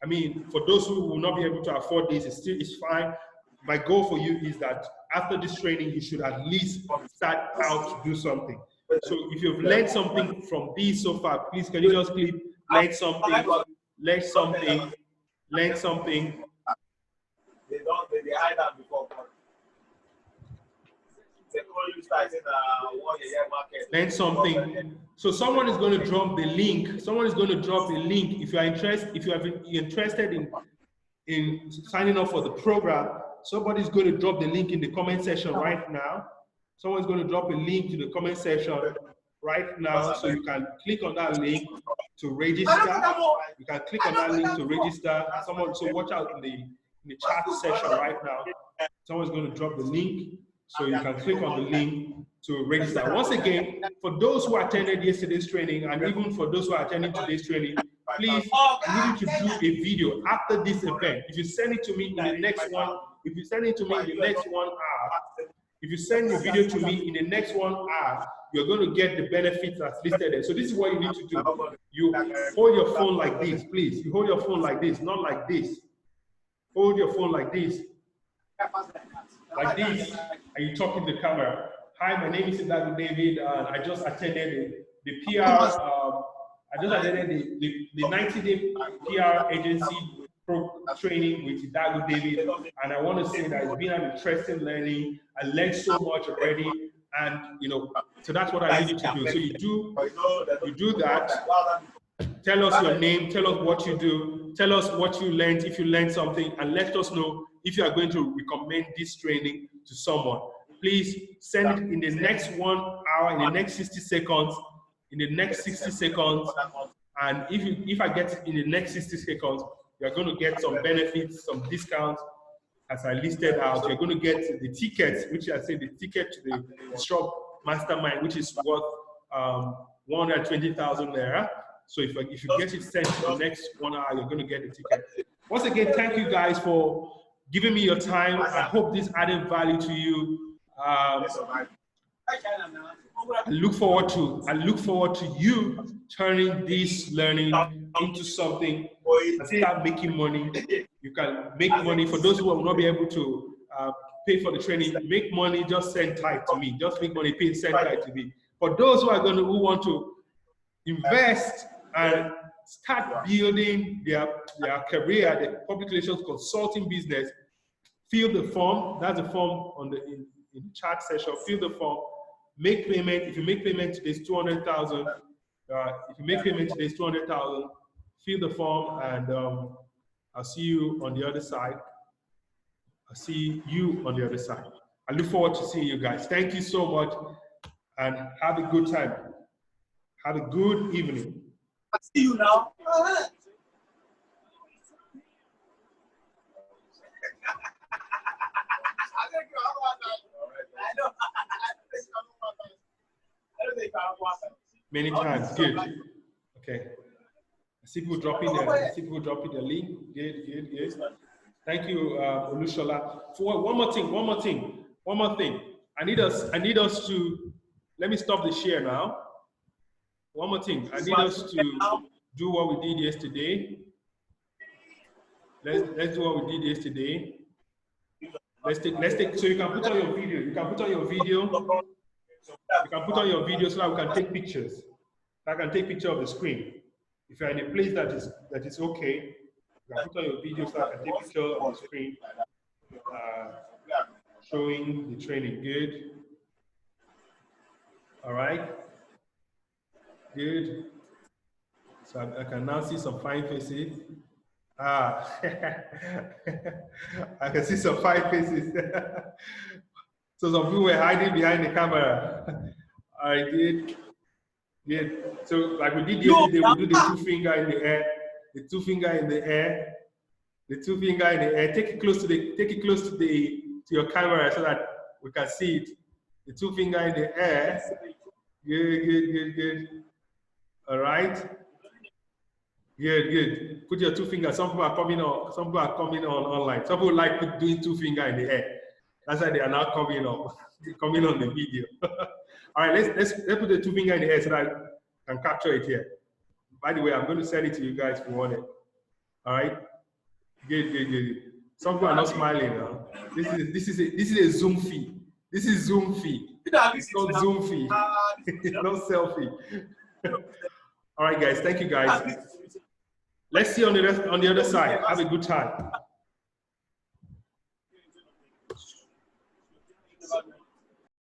I mean, for those who will not be able to afford this, it's fine. My goal for you is that after this training, you should at least start out to do something. So if you've learned something from this so far, please can you just click learn something, learn something, learn something. They hide that before. Learn something. So someone is going to drop the link. Someone is going to drop a link. If you are interested, in signing up for the program, somebody's going to drop the link in the comment section right now. Someone's going to drop a link to the comment section right now, so you can click on that link to register. You can click on that link to register. Someone, so watch out in the chat section right now. Someone's going to drop the link, so you can click on the link to register. Once again, for those who attended yesterday's training, and even for those who are attending today's training, please, I need you to do a video after this event. If you send it to me in the next 1 hour, if you send the video to me in the next 1 hour, you're going to get the benefits that's listed there. So this is what you need to do. You hold your phone like this, please. You hold your phone like this, not like this. Hold your phone like this. Like this, and you talk in the camera. Hi, my name is Dago David, and I just attended the PR. I just attended the 90-day PR agency training with Dago David, and I want to say that it's been an interesting learning. I learned so much already, and so that's what I need you to do. So you do that. Tell us your name. Tell us what you do. Tell us what you learned, if you learned something, and let us know if you are going to recommend this training to someone. Please send it in the next 1 hour, in the next 60 seconds, and if I get it in the next 60 seconds, you're going to get some benefits, some discounts, as I listed out. You're going to get the tickets, which I say the ticket to the shop mastermind, which is worth 120,000 naira. So if you get it sent in the next 1 hour, you're going to get the ticket. Once again, thank you guys for giving me your time. I hope this added value to you. I look forward to you turning this learning into something and start making money. You can make money. For those who will not be able to pay for the training, make money, just send tithe to me. Just make money, pay, send tithe to me. For those who want to invest and start building their career, the public relations consulting business, fill the form. That's the form in the chat session. Fill the form. Make payment. If you make payment today, it's 200,000. If you make payment today, it's 200,000. Fill the form, and I'll see you on the other side. I look forward to seeing you guys. Thank you so much, and have a good time. Have a good evening. I see you now. Many times, good. Okay. I see people dropping the link. Good. Thank you, Olushola. For one more thing. I need us to, let me stop the share now. One more thing. I need us to do what we did yesterday. Let's do what we did yesterday. Let's take, so you can put on your video. You can put on your video so that we can take pictures. I can take picture of the screen. If you're in a place that is okay, you can put on your video so I can take picture of the screen, showing the training. Good. All right. Good. So I can now see some fine faces. Ah, I can see some fine faces. So some people were hiding behind the camera. All right, good. Good. So like we did yesterday, we do the 2 finger in the air, the 2 finger in the air, the 2 finger in the air. Take it close to your camera so that we can see it. The 2 finger in the air. Good, good, good, good. All right. Good, good. Put your 2 fingers. Some people are coming on. Some people are coming on online. Some people like doing 2 finger in the air. That's why they are now coming on, coming on the video. All right, let's put the 2 finger in the air so that I can capture it here. By the way, I'm going to send it to you guys if you want it. All right. Good, good, good. Some people are not smiling now. This is a Zoom feed. This is Zoom feed. It's not Zoom feed. It's not selfie. All right, guys. Thank you, guys. Let's see on the other side. Have a good time.